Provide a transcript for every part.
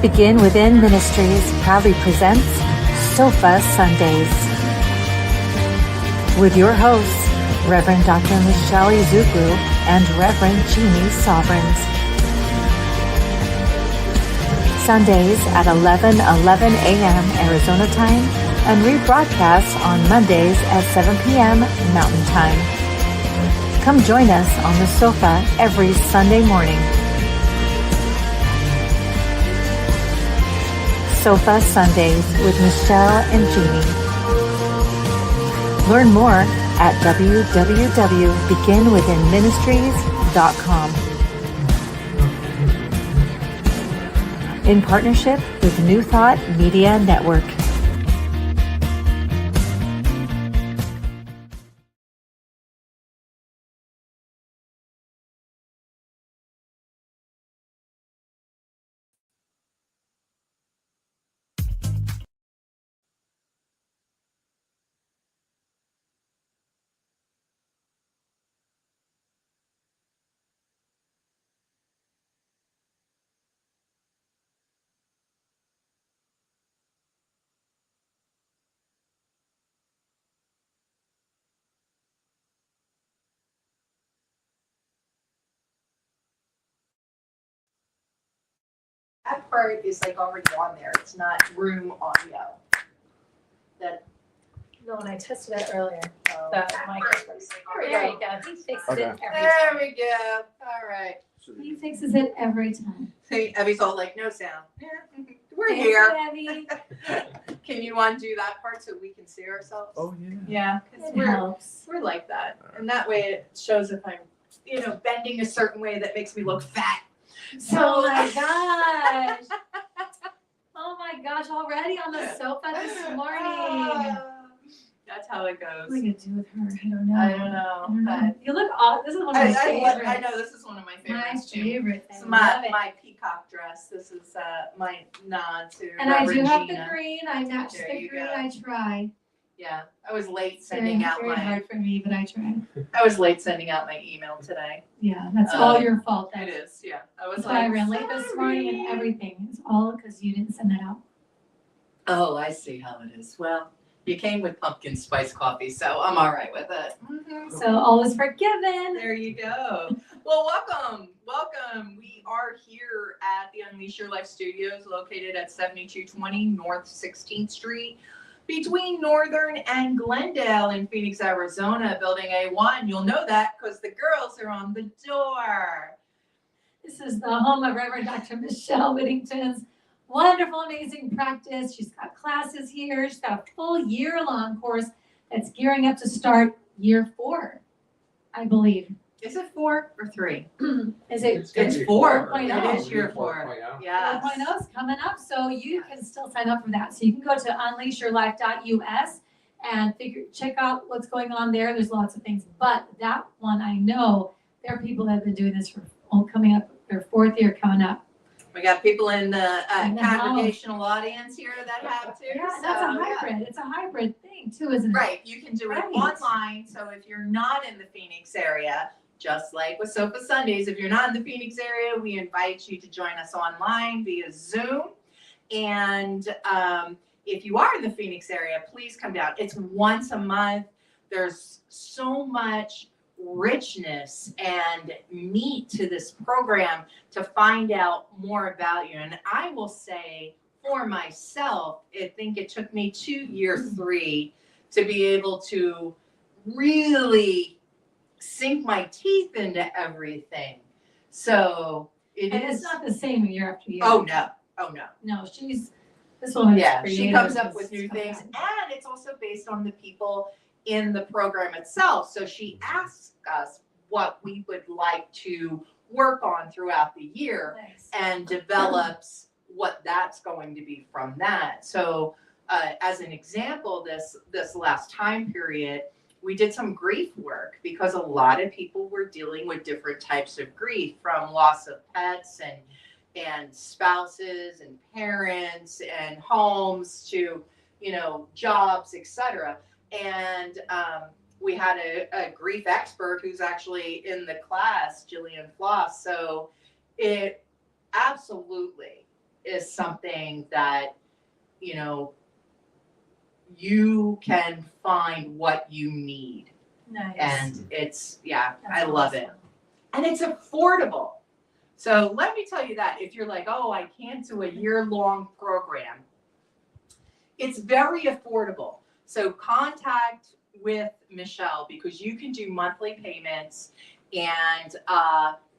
Begin Within Ministries proudly presents Sofa Sundays with your hosts, Reverend Dr. Michelle Izukwu and Reverend Jeannie Sovereigns. Sundays at 11:11 a.m. Arizona time and rebroadcasts on Mondays at 7 p.m. Mountain Time. Come join us on the sofa every Sunday morning. Sofa Sundays with Michelle and Jeannie. Learn more at www.beginwithinministries.com. In partnership with New Thought Media Network. That part is like already on there. It's not room audio. No, when I tested it earlier, Oh. the mic was there you go. He fixes it every There time. we go. All right. He fixes it every time. See, Evie's all like, no sound. Yeah, we're Thank here. you, Evie. Can you undo that part so we can see ourselves? Oh, yeah. Yeah, because It helps. we're like that, and that way it shows if I'm, bending a certain way that makes me look fat. Oh my gosh. Oh my gosh, already on the sofa this morning. That's how it What am I goes. gonna do with her? I don't know. I don't know, but You look awesome. This is one of my favorites. I know this is one of my My favorites too. favorite. It's I love my it. my peacock dress. This is my nod to And I do Reverend have Gina. the green. I matched There the you green. go. I try. Yeah, I was late It's very, sending out very my hard for me, but I try. email today. Yeah, that's all your fault. It is, yeah. I was That's why I like, ran late this morning and "Sorry." everything. It's all because you didn't send that out. Oh, I see how it is. Well, you came with pumpkin spice coffee, so I'm all right with it. So all is forgiven. There you go. Well, welcome. We are here at the Unleash Your Life Studios, located at 7220 North 16th Street, between Northern and Glendale in Phoenix, Arizona, Building A1. You'll know that because the girls are on the door. This is the home of Reverend Dr. Michelle Whittington's wonderful, amazing practice. She's got classes here. She's got a full year-long course that's gearing up to start year 4, I believe. Is it 4 or 3? Is it? It's 4. 4.0. It is year 4. Yes. 4.0 is coming up, so you can still sign up for that. So you can go to unleashyourlife.us and check out what's going on there. There's lots of things, but that one I know there are people that have been doing this for coming up their 4th year coming up. We got people in the In the congregational audience here that have to. Yeah, so, that's a hybrid. It's a hybrid thing too, isn't it? Right, you can do it Right. online, so if you're not in the Phoenix area, just like with Sofa Sundays, if you're not in the Phoenix area, we invite you to join us online via Zoom. And if you are in the Phoenix area, please come down. It's once a month. There's so much richness and meat to this program to find out more about you. And I will say for myself, I think it took me to year 3 to be able to really sink my teeth into everything. So It's not the same year after year. Oh no. No, this woman is Yeah, she creative. comes up with new things, and it's also based on the people in the program itself. So she asks us what we would like to work on throughout the year Nice. and develops what that's going to be from that. So as an example, this last time period, we did some grief work because a lot of people were dealing with different types of grief, from loss of pets and spouses and parents and homes to, jobs, etc. And we had a grief expert who's actually in the class, Jillian Floss. So it absolutely is something that, you know, you can find what you need. Nice. And it's, yeah, That's I love it. awesome. And it's affordable. So let me tell you that if you're like, oh, I can't do a year-long program, it's very affordable. So contact with Michelle because you can do monthly payments and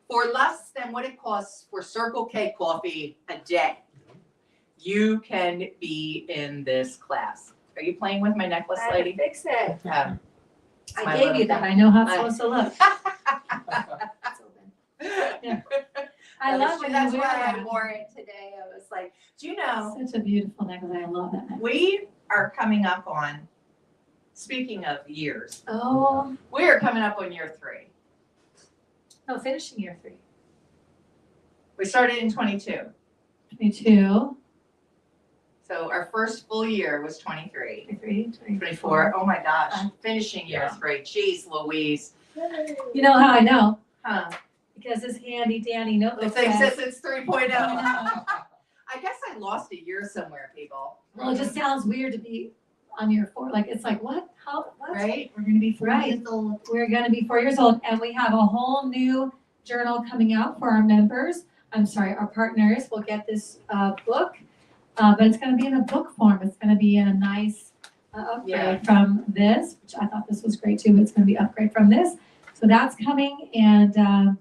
for less than what it costs for Circle K coffee a day, you can be in this class. Are you playing with my necklace, lady? Fix it. Yeah. I My gave little you that. I know how it's supposed to look. Yeah. I love when you That's wear why that. I wore it today. I was like, do you know, Such a beautiful necklace. I love that necklace. we are coming up on, speaking of years, Oh, we are coming up on year 3. no, finishing year 3. We started in 22. Me too. So our first full year was 23. 23, 24. Oh my gosh. Finishing year 3. Jeez Louise. You know how I know? Huh. Because this handy dandy notebook The thing says, says it's 3.0. I know. I guess I lost a year somewhere, people. Well, it just sounds weird to be on year 4. Like, it's like, what? How? What? Right? We're going to be 4 Right. years old. We're going to be 4 years old, and we have a whole new journal coming out for our members. I'm sorry, our partners will get this book, but it's going to be in a book form. It's going to be in a nice upgrade from this, which I thought this was great too. But it's going to be upgrade from this. So that's coming, and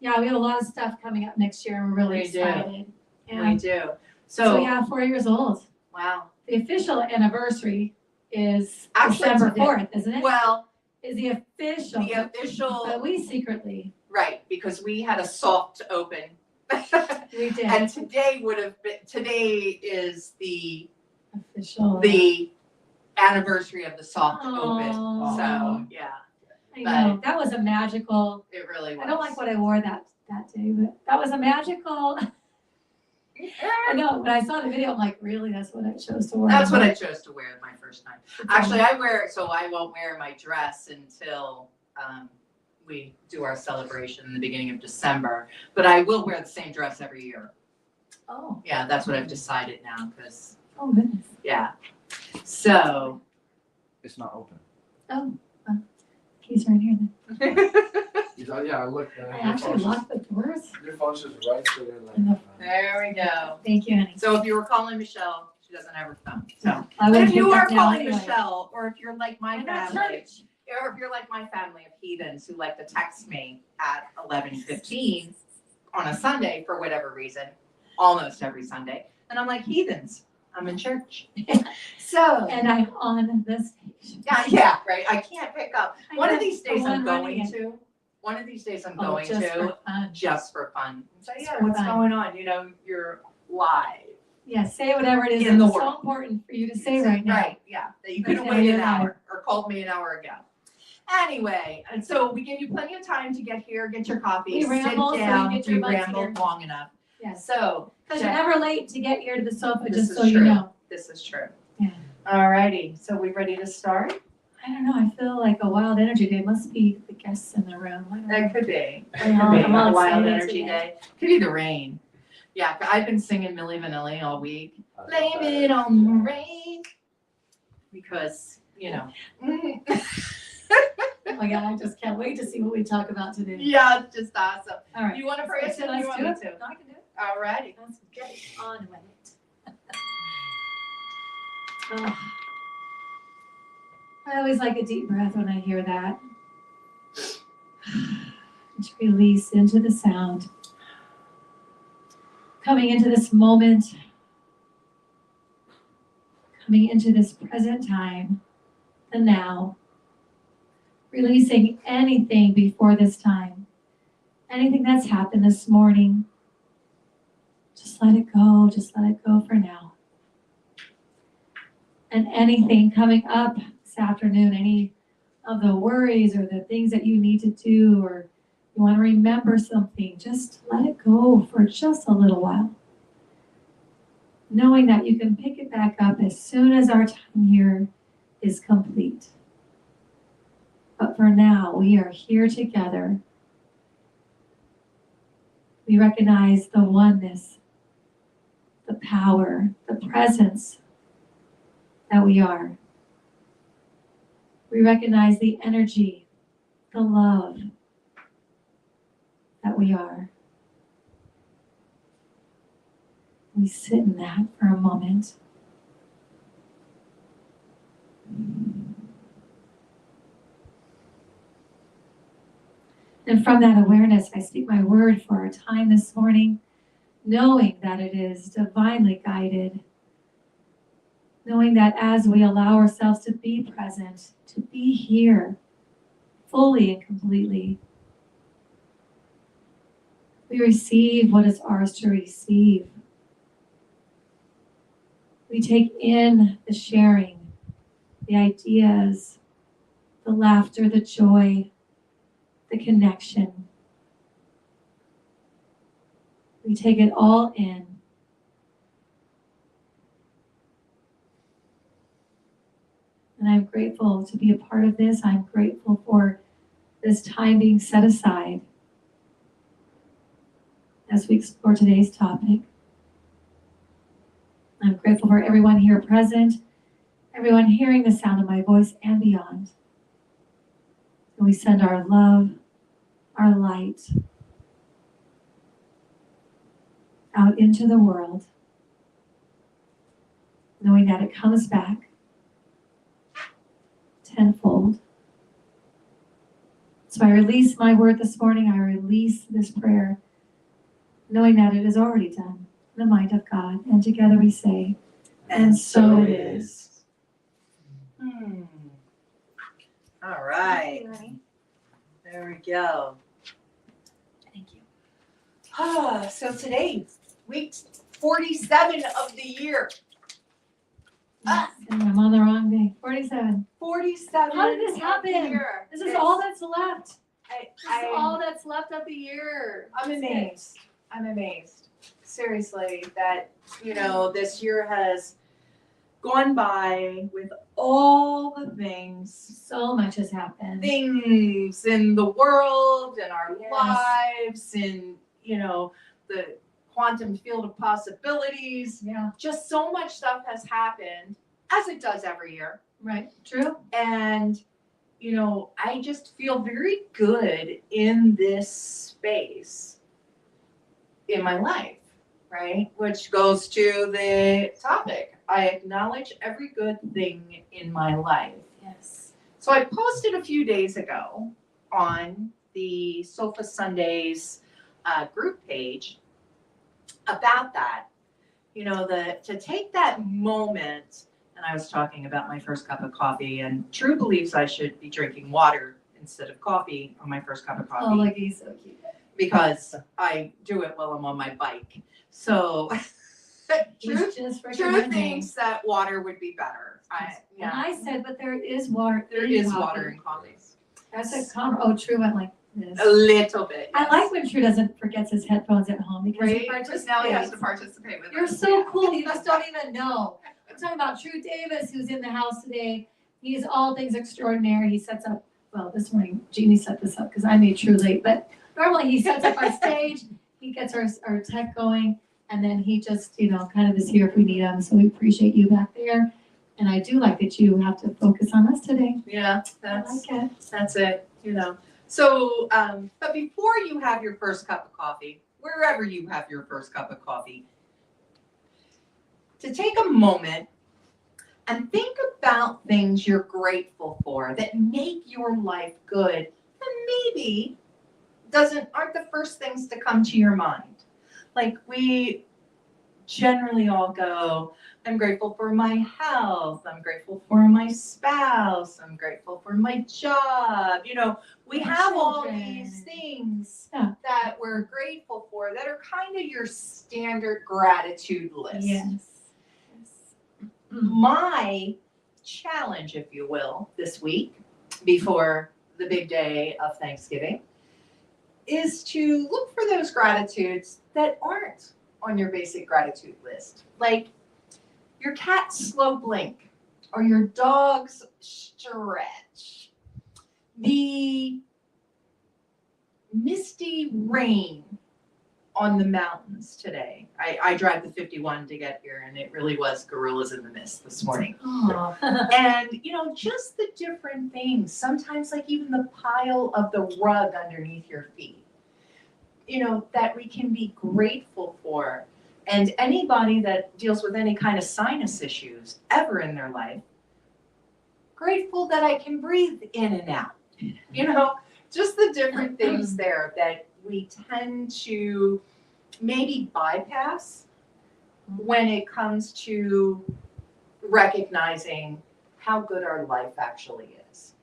yeah, we have a lot of stuff coming up next year, and we're really We do. excited. We And do. so So, yeah, 4 years old. wow. The official anniversary is Actually, December today. 4th, isn't it? Well, Is the official. the official, But we secretly, right, because we had a soft open. we did And today would have been, today is the official. anniversary of the soft open. Aw. So, yeah, I know, that was a magical, it really was. I don't like what I wore that day, but that was a magical, I know, when I saw the video, I'm like, really, that's what I chose to wear? That's what I chose to wear my first time. Actually, I wear it so I won't wear my dress until we do our celebration in the beginning of December. But I will wear the same dress every year. Oh, Yeah, that's what I've decided now because, oh goodness, yeah. So, It's not open. keys right here then. Yeah, I looked. I actually locked the doors. Your function's right, so they're like. In the- there we go. Thank you, honey. So if you were calling Michelle, she doesn't have her phone. So, I but would if you pick are up now calling anyway. Michelle, or if you're like my I'm at family, church. or if you're like my family of heathens who like to text me at 11:15 on a Sunday for whatever reason, almost every Sunday, and I'm like, heathens, I'm in church. So, And I'm on the stage. yeah, right. I can't pick up. I One of know, these the days one I'm running going it. to. One of these days I'm Oh, going just to for fun. just for fun. So Just yeah, for what's fun. going on? You know, you're live. Yeah, say whatever it is In the that's so world. important for you to say right now. Right, yeah, that you could have Okay, waited you're an live. hour or called me an hour ago. Anyway, and so we give you plenty of time to get here, get your coffee, We sit ramble, so you down. get your We butts rambled here. long enough. Yes, So because you're never late to get here to the sofa, This just is so you true. know. this is true. Yeah. Alrighty, so we ready to start? I don't know, I feel like a wild energy day. Must be the guests in the room. I don't know. That could be. I'm all- I'm all A wild excited energy today. day. Could be the rain. Yeah, I've been singing Milli Vanilli all week. Blame it on the rain. Because, you know. Oh my God, I just can't wait to see what we talk about today. Yeah, it's just awesome. All right. You want to pray us in? Let's You want do me it. to? No, I can do it. Alrighty. Let's get on with it. Oh. I always like a deep breath when I hear that. Just release into the sound. Coming into this moment. Coming into this present time, the now. Releasing anything before this time. Anything that's happened this morning. Just let it go. Just let it go for now. And anything coming up this afternoon, any of the worries or the things that you need to do, or you want to remember something, just let it go for just a little while. Knowing that you can pick it back up as soon as our time here is complete. But for now, we are here together. We recognize the oneness the power, the presence that we are. We recognize the energy, the love that we are. We sit in that for a moment. And from that awareness, I speak my word for our time this morning, knowing that it is divinely guided, knowing that as we allow ourselves to be present, to be here fully and completely, we receive what is ours to receive. We take in the sharing, the ideas, the laughter, the joy, the connection. We take it all in. And I'm grateful to be a part of this. I'm grateful for this time being set aside as we explore today's topic. I'm grateful for everyone here present, everyone hearing the sound of my voice and beyond. And we send our love, our light out into the world, knowing that it comes back tenfold. So I release my word this morning. I release this prayer, knowing that it is already done in the mind of God. And together we say, and so it is. All right. There we go. Thank you. So today, week 47 of the year. Yes, and I'm on the wrong day. 47. 47. How did this of happen? the year. This is all that's left. This is I'm all that's left of the year. amazed. I'm amazed. Seriously, that, this year has gone by with all the things So much has happened. things in the world and our Yes. lives and, the quantum field of possibilities. Yeah, Just so much stuff has happened, as it does every year. right. True. And, I just feel very good in this space in my life, right? Which goes to the topic. I acknowledge every good thing in my life. Yes. So I posted a few days ago on the Sofa Sundays group page about that. To take that moment, and I was talking about my first cup of coffee, and True believes I should be drinking water instead of coffee on my first cup of coffee. Oh, look, he's so cute. Because I do it while I'm on my bike. So True He's just freaking thinks that water would be better. And I said, but there is water. There in is coffee. water in coffee. That's a True went like this. A little bit. I yes. like when True forgets his headphones at home because he Right? Just now he has to participates. participate with You're us. so cool. You just don't even know. I'm talking about True Davis, who's in the house today. He's all things extraordinary. He sets up, well, this morning, Jeannie set this up because I made True late, but normally he sets up our stage, he gets our tech going, and then he just, kind of is here if we need him. So we appreciate you back there. And I do like that you have to focus on us today. Yeah, I like it. that's it, So, but before you have your first cup of coffee, wherever you have your first cup of coffee, to take a moment and think about things you're grateful for that make your life good, and maybe aren't the first things to come to your mind. Like we generally all go, I'm grateful for my health, I'm grateful for my spouse, I'm grateful for my job. We My have all children. these things Yeah. that we're grateful for that are kind of your standard gratitude list. Yes. My challenge, if you will, this week before the big day of Thanksgiving is to look for those gratitudes that aren't on your basic gratitude list. Like your cat's slow blink or your dog's stretch, the misty rain on the mountains today. I drive the 51 to get here, and it really was gorillas in the mist this morning. Oh. And, just the different things, sometimes like even the pile of the rug underneath your feet, that we can be grateful for. And anybody that deals with any kind of sinus issues ever in their life, grateful that I can breathe in and out. Just the different things there that we tend to maybe bypass when it comes to recognizing how good our life actually is.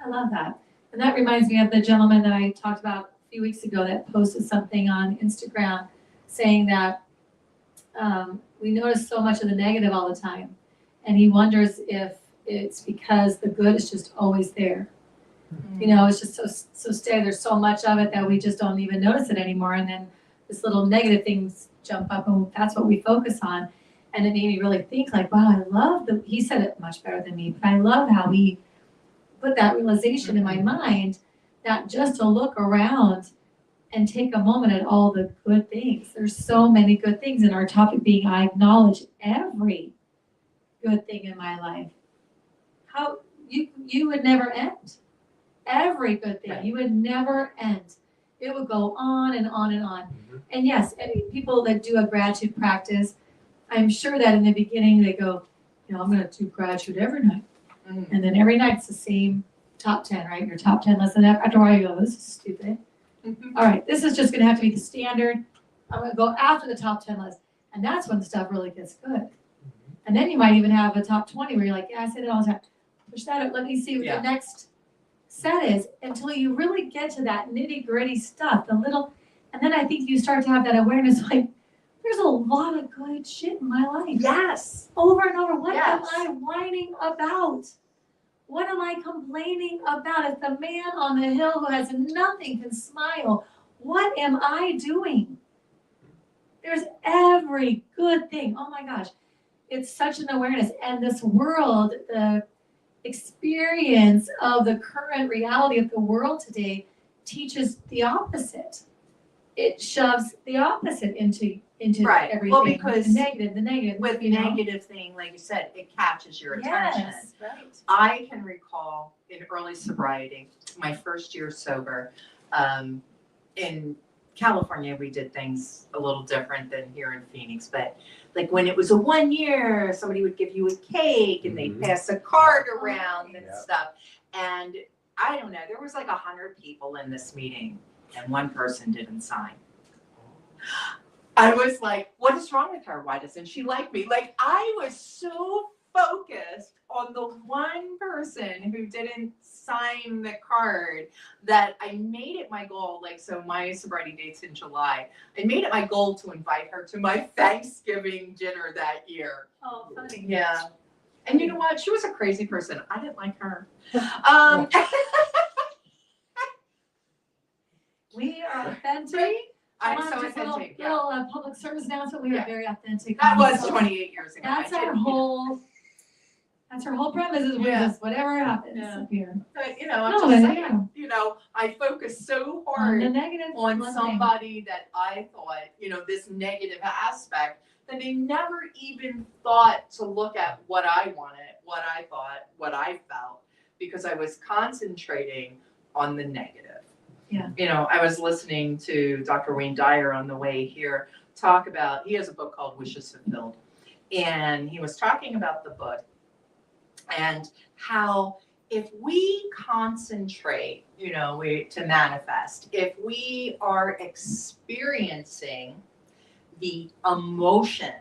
I love that. And that reminds me of the gentleman that I talked about a few weeks ago that posted something on Instagram saying that we notice so much of the negative all the time. And he wonders if it's because the good is just always there. It's just so steady. There's so much of it that we just don't even notice it anymore. And then this little negative things jump up, and that's what we focus on. And it made me really think like, wow, I love he said it much better than me, but I love how he put that realization in my mind that just to look around and take a moment at all the good things. There's so many good things, and our topic being I acknowledge every good thing in my life. How you would never end. Every good thing. Right. You would never end. It would go on and on and on. And yes, people that do a gratitude practice, I'm sure that in the beginning they go, I'm going to do gratitude every night. And then every night it's the same top 10, right? Your top 10 list. And after a while you go, this is stupid. All right, this is just going to have to be the standard. I'm going to go after the top 10 list. And that's when stuff really gets good. And then you might even have a top 20 where you're like, yeah, I say that all the time. Push that up. Let me see what the next set is, until you really get to that nitty gritty stuff, and then I think you start to have that awareness like, there's a lot of good shit in my life. Yes. Over and over. What am Yes. I whining about? What am I complaining about? If the man on the hill who has nothing can smile, what am I doing? There's every good thing. Oh my gosh. It's such an awareness. And this world, the experience of the current reality of the world today teaches the opposite. It shoves the opposite into Right. everything. Well, because the negative. With the negative thing, like you said, it catches your attention. Yes, right. I can recall in early sobriety, my first year sober, in California, we did things a little different than here in Phoenix, but like when it was a 1 year, somebody would give you a cake and they'd pass a card around and stuff. And I don't know, there was like 100 people in this meeting and one person didn't sign. I was like, what is wrong with her? Why doesn't she like me? Like I was so focused on the one person who didn't sign the card that I made it my goal. Like, so my sobriety date's in July. I made it my goal to invite her to my Thanksgiving dinner that year. Oh, funny. Yeah. And you know what? She was a crazy person. I didn't like her. We are authentic. Right? I'm Come on, so just a authentic. little public service announcement. We Yeah. are very authentic. That was So 28 years ago. That's I our didn't- whole. That's our whole premise. Is we Yeah. just whatever happens Yeah. here. But, I'm No, just but, saying, I focused so On hard the negative. on one thing. somebody that I thought, this negative aspect, that they never even thought to look at what I wanted, what I thought, what I felt, because I was concentrating on the negative. Yeah. I was listening to Dr. Wayne Dyer on the way here talk about, he has a book called Wishes Fulfilled. And he was talking about the book and how if we concentrate, to manifest, if we are experiencing the emotion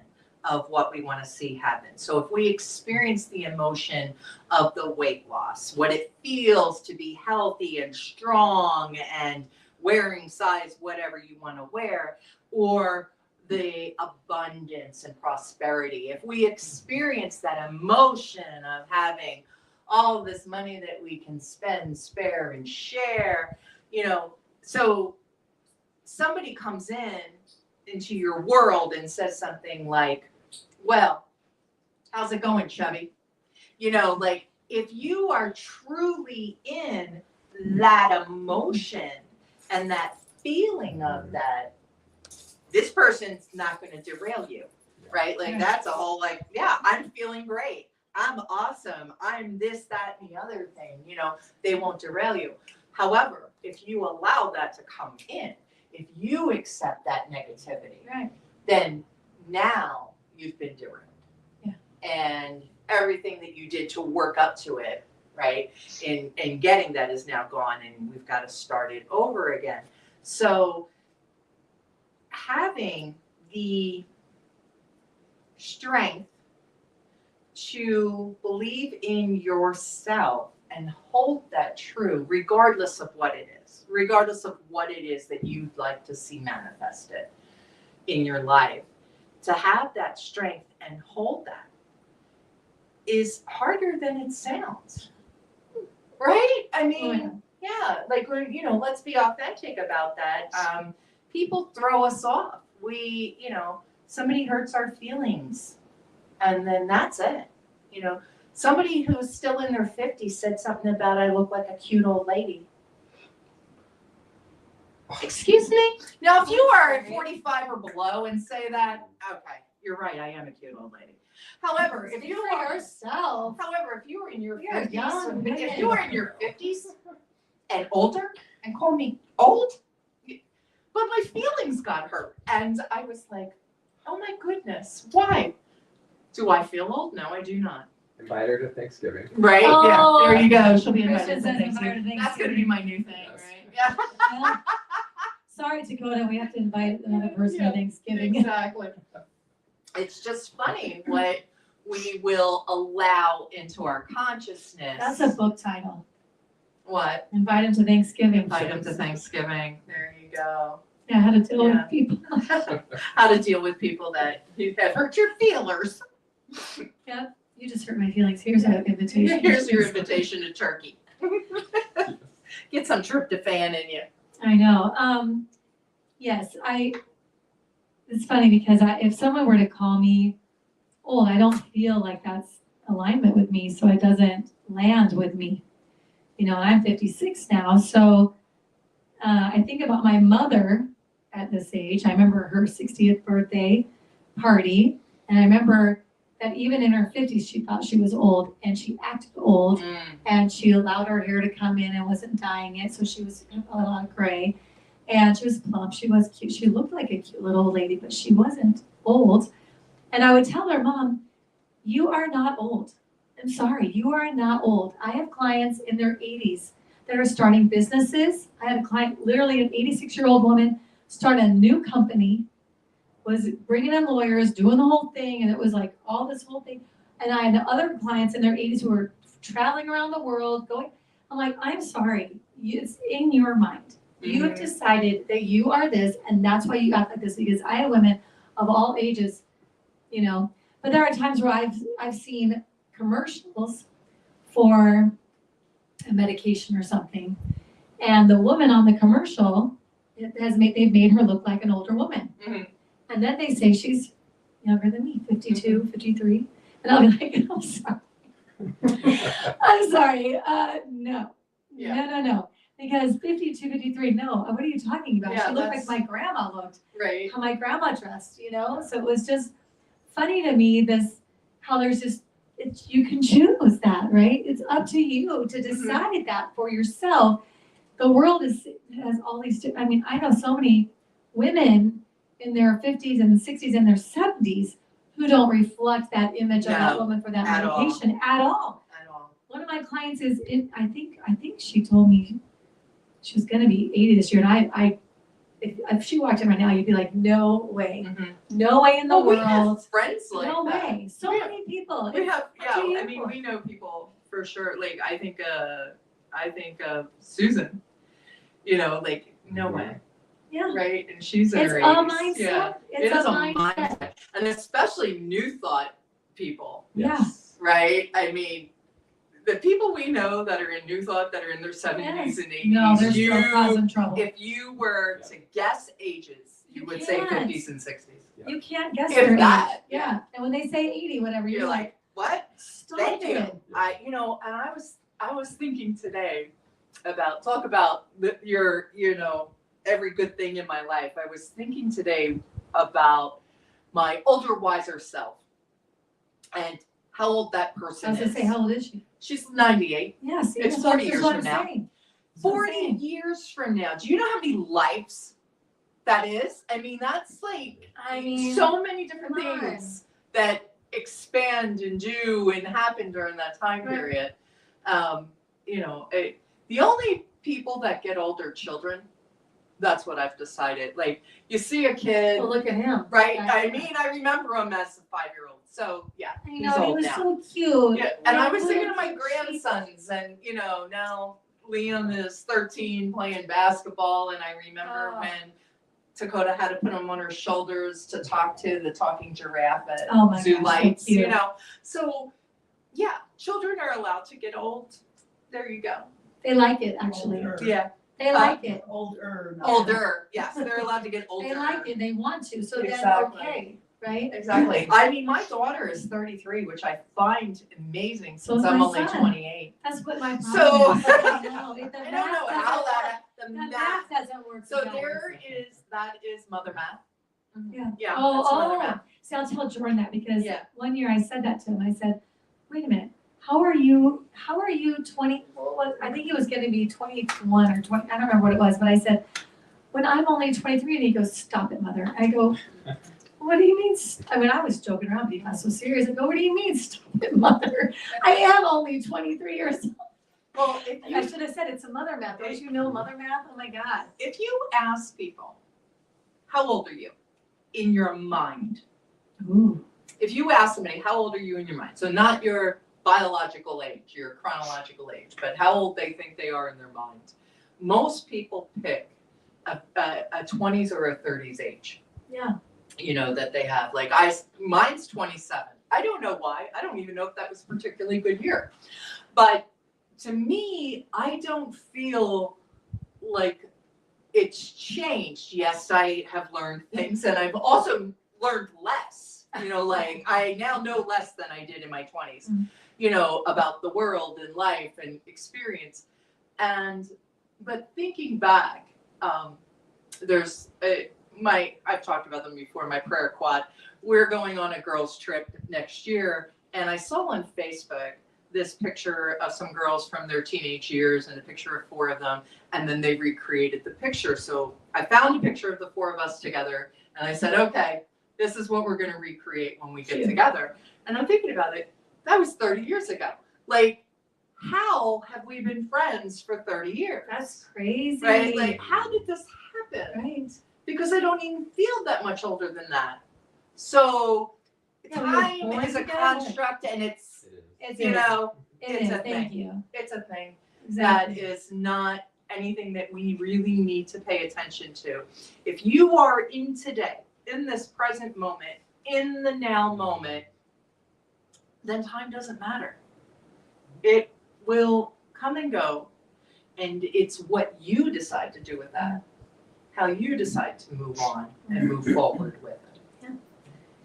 of what we want to see happen. So if we experience the emotion of the weight loss, what it feels to be healthy and strong and wearing size whatever you want to wear, or the abundance and prosperity, if we experience that emotion of having all this money that we can spend, spare, and share, so somebody comes into your world and says something like, well, how's it going, Chubby? Like if you are truly in that emotion and that feeling of that, this person's not going to derail you, right? Like that's a whole like, yeah, I'm feeling great. I'm awesome. I'm this, that, and the other thing, you know, they won't derail you. However, if you allow that to come in, if you accept that negativity, Right. then now you've been derailed. Yeah. And everything that you did to work up to it, right, in getting that is now gone, and we've got to start it over again. So having the strength to believe in yourself and hold that true regardless of what it is that you'd like to see manifested in your life, to have that strength and hold that is harder than it sounds, right? I mean, yeah, like, you know, let's be authentic about that. People throw us off. We, you know, somebody hurts our feelings and then that's it. You know, somebody who's still in their 50s said something about, I look like a cute old lady. Excuse me? Now, if you are 45 or below and say that, okay, you're right, I am a cute old lady. However, if you are yourself, However, if you were in your You're 50s, young, if you were in your 50s and older and call me old, but my feelings got hurt. And I was like, oh my goodness, why? Do I feel old? No, I do not. Invite her to Thanksgiving. Right? Oh, yeah, there you go. She'll be invited Christian to says invite her Thanksgiving. to That's going to be my new thing, Yes. right? Yeah. Well, sorry, Dakota, we have to invite another person Yeah, to Thanksgiving. Exactly. It's just funny what we will allow into our consciousness. That's a book title. What? Invite him to Thanksgiving. Invite them to Thanksgiving. There you go. Yeah, how to deal Yeah. with people. How to deal with people that have hurt your feelers. You just hurt my feelings. Here's our invitation. Here's your invitation to turkey. Get some tryptophan in you. I know. Yes, it's funny because if someone were to call me old, I don't feel like that's alignment with me, so it doesn't land with me. You know, and I'm 56 now, so I think about my mother at this age. I remember her 60th birthday party, and I remember that even in her 50s, she thought she was old, and she acted old, and she allowed her hair to come in and wasn't dyeing it, so she was a lot of gray. And she was plump, she was cute, she looked like a cute little old lady, but she wasn't old. And I would tell her, Mom, you are not old. I'm sorry, you are not old. I have clients in their 80s that are starting businesses. I had a client, literally an 86-year-old woman, start a new company, was bringing in lawyers, doing the whole thing, and it was like all this whole thing. And I had other clients in their 80s who were traveling around the world, going, I'm like, I'm sorry, it's in your mind. You have decided that you are this, and that's why you act like this, because I have women of all ages, you know, but there are times where I've seen commercials for a medication or something, and the woman on the commercial they've made her look like an older woman. Mhm. And then they say she's younger than me, 52, 53, and I'll be like, I'm sorry. I'm sorry, no. Yeah. No. Because 52, 53, no, what are you talking about? Yeah, She looked like that's- my grandma looked, Right. how my grandma dressed, you know? So it was just funny to me, how there's just, you can choose that, right? It's up to you to decide that for yourself. The world has all these, I know so many women in their 50s and 60s and their 70s who don't reflect that image of that No, woman for that at all. medication at all. At all. One of my clients is I think she told me she was gonna be 80 this year, and if she walked in right now, you'd be like, no way, no way in the We have world, friends like no that. way. So Yeah. many people. We have, What do you I mean, for? we know people for sure. Like, I think of Susan, you know, like, no way, Yeah, right? And she's in it's her a 80s. mindset. Yeah. It's It is a a mindset. mindset. And especially new thought people, Yeah. right? I mean, the people we know that are in new thought, that are in their 70s and 80s, No, they're still causing trouble. if you were to guess ages, you You would say can't. 50s and 60s. You can't guess If their age. that, Yeah, and when they say 80, whatever, You're like, what? stop Thank you. it. And I was thinking today about, talk about your, every good thing in my life. I was thinking today, about my older, wiser self and how old that I person was gonna is. say, how old is she? She's 98. Yeah, see, It's that's 40 that's years what from I'm now. saying. That's what I'm 40 saying. years from now. Do you know how many lives that is? I mean, that's like I mean, so many different come on. things that expand and do and happen during that time Right. period. The only people that get older children. That's what I've decided. Like you see a kid, Well, look at him. right? Back I there. mean, I remember him as a 5-year-old. So yeah, I he's know, he old was now. so cute. Yeah, and I Like, was thinking little of my cute grandsons, and now Liam is 13 playing basketball, and I remember Oh. when Dakota had to put him on her shoulders to talk to the talking giraffe at Oh my Zoo gosh, so Lights, cute. So yeah, children are allowed to get old. There you go. They like it, actually. Older. Yeah, They like it. Older. not- older. Yes, they're allowed to get older. They like it. They want to. So then, Exactly. okay, right? Exactly. I mean, my daughter is 33, which I find amazing So since is I'm my only son. 28. That's what my So- problem is. I know. The I don't math know doesn't how work. the The math. math doesn't work. So together. that is mother math. Yeah. Yeah, Oh, that's mother oh. math. See, I'll tell Jordan that because Yeah. one year I said that to him. I said, wait a minute, how are you 20, I think he was gonna be 21 or 20, I don't remember what it was, but I said, when I'm only 23, and he goes, stop it, mother. I go, what do you mean? I mean, I was joking around, but he got so serious. I go, what do you mean, stop it, mother? I am only 23 years old. Well, if And I you should have said it's a mother math. Don't you know mother math? Oh my God. ask people, how old are you in your mind? Ooh. If you ask somebody, how old are you in your mind? So not your biological age, your chronological age, but how old they think they are in their mind. Most people pick a 20s or a 30s age. Yeah. That they have. Like mine's 27. I don't know why. I don't even know if that was a particularly good year. But to me, I don't feel like it's changed. Yes, I have learned things, and I've also learned less. Like I now know less than I did in my 20s, about the world and life and experience. But thinking back, there's I've talked about them before, my prayer quad. We're going on a girls' trip next year, and I saw on Facebook this picture of some girls from their teenage years and a picture of 4 of them, and then they recreated the picture. So I found a picture of the 4 of us together, and I said, okay, this is what we're going to recreate when we get Cute. together. And I'm thinking about it, that was 30 years ago. Like, how have we been friends for 30 years? That's crazy. Right? Like, how did this happen? Right. Because I don't even feel that much older than that. So Yeah, we were time born is a together. construct, and it's, It's you know, It it's is. a Thank thing. you. it's a thing Exactly. that is not anything that we really need to pay attention to. If you are in today, in this present moment, in the now moment, then time doesn't matter. It will come and go, and it's what you decide to do with that, how you decide to move on and move forward with it.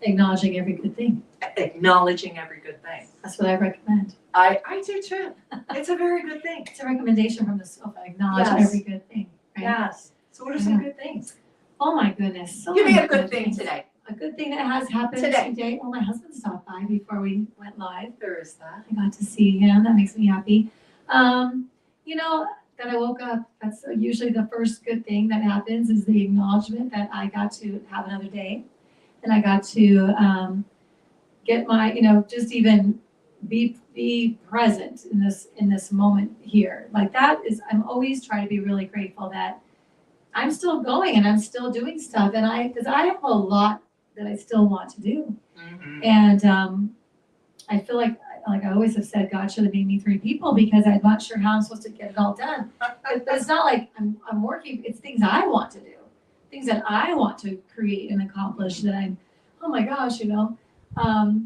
Acknowledging every good thing. Acknowledging every good thing. That's what I recommend. I do too. It's a very good thing. It's a recommendation from the Sofa. Acknowledge Yes. every good thing. Right? Yes. So what are some good things? Oh my goodness. So Give me many a good thing things. today. A good thing that has happened Today. today. Well, my husband stopped by before we went live. There is that. I got to see him. That makes me happy. That I woke up. That's usually the first good thing that happens is the acknowledgement that I got to have another day, and I got to get my, just even be present in this moment here. Like that is, I'm always trying to be really grateful that I'm still going and I'm still doing stuff, and because I have a lot that I still want to do. Mm-hmm. And I feel like I always have said, God should have made me 3 people because I'm not sure how I'm supposed to get it all done. But it's not like I'm working. It's things I want to do, things that I want to create and accomplish. That oh my gosh,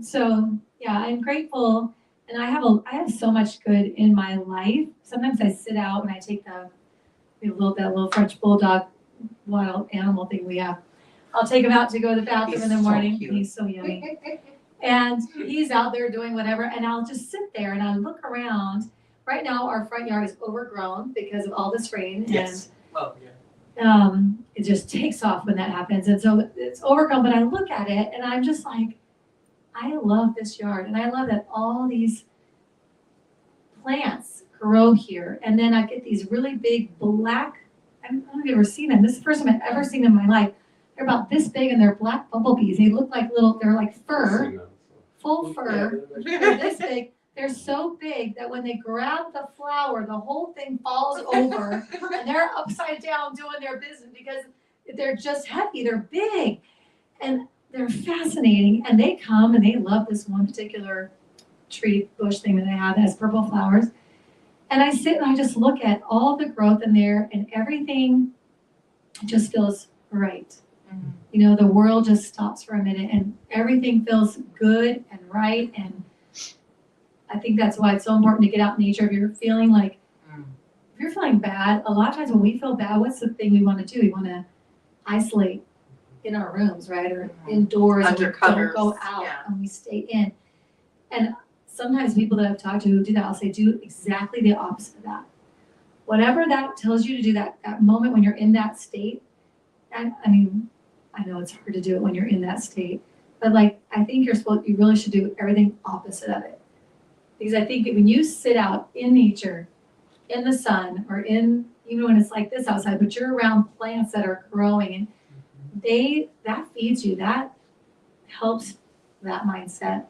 So yeah, I'm grateful, and I have so much good in my life. Sometimes I sit out when I take that little French bulldog wild animal thing we have. I'll take him out to go to the bathroom He's in the so morning. cute. He's so yummy. And he's out there doing whatever, and I'll just sit there and I'll look around. Right now, our front yard is overgrown because of all this rain. Yes. Oh, yeah. And it just takes off when that happens. And so it's overgrown, but I look at it and I'm just like, I love this yard. And I love that all these plants grow here. And then I get these really big black, I don't know if you've ever seen them. This is the first time I've ever seen them in my life. They're about this big and they're black bumblebees. They look like they're like fur, full fur. They're this big. They're so big that when they grab the flower, the whole thing falls over and they're upside down doing their business because they're just heavy. They're big and they're fascinating. And they come and they love this one particular tree bush thing that I have that has purple flowers. And I sit and I just look at all the growth in there and everything just feels right. Mhm. You know, the world just stops for a minute and everything feels good and right. And I think that's why it's so important to get out in nature. If you're feeling like, Mm. if you're feeling bad, a lot of times when we feel bad, what's the thing we want to do? We want to isolate in our rooms, right? Or indoors. And Under we don't go covers, out yeah. and we stay in. And sometimes people that I've talked to who do that, I'll say, do exactly the opposite of that. Whatever that tells you to do, that moment when you're in that state, I mean, I know it's hard to do it when you're in that state, but like, I think you really should do everything opposite of it. Because I think when you sit out in nature, in the sun, or even when it's like this outside, but you're around plants that are growing and that feeds you, that helps that mindset,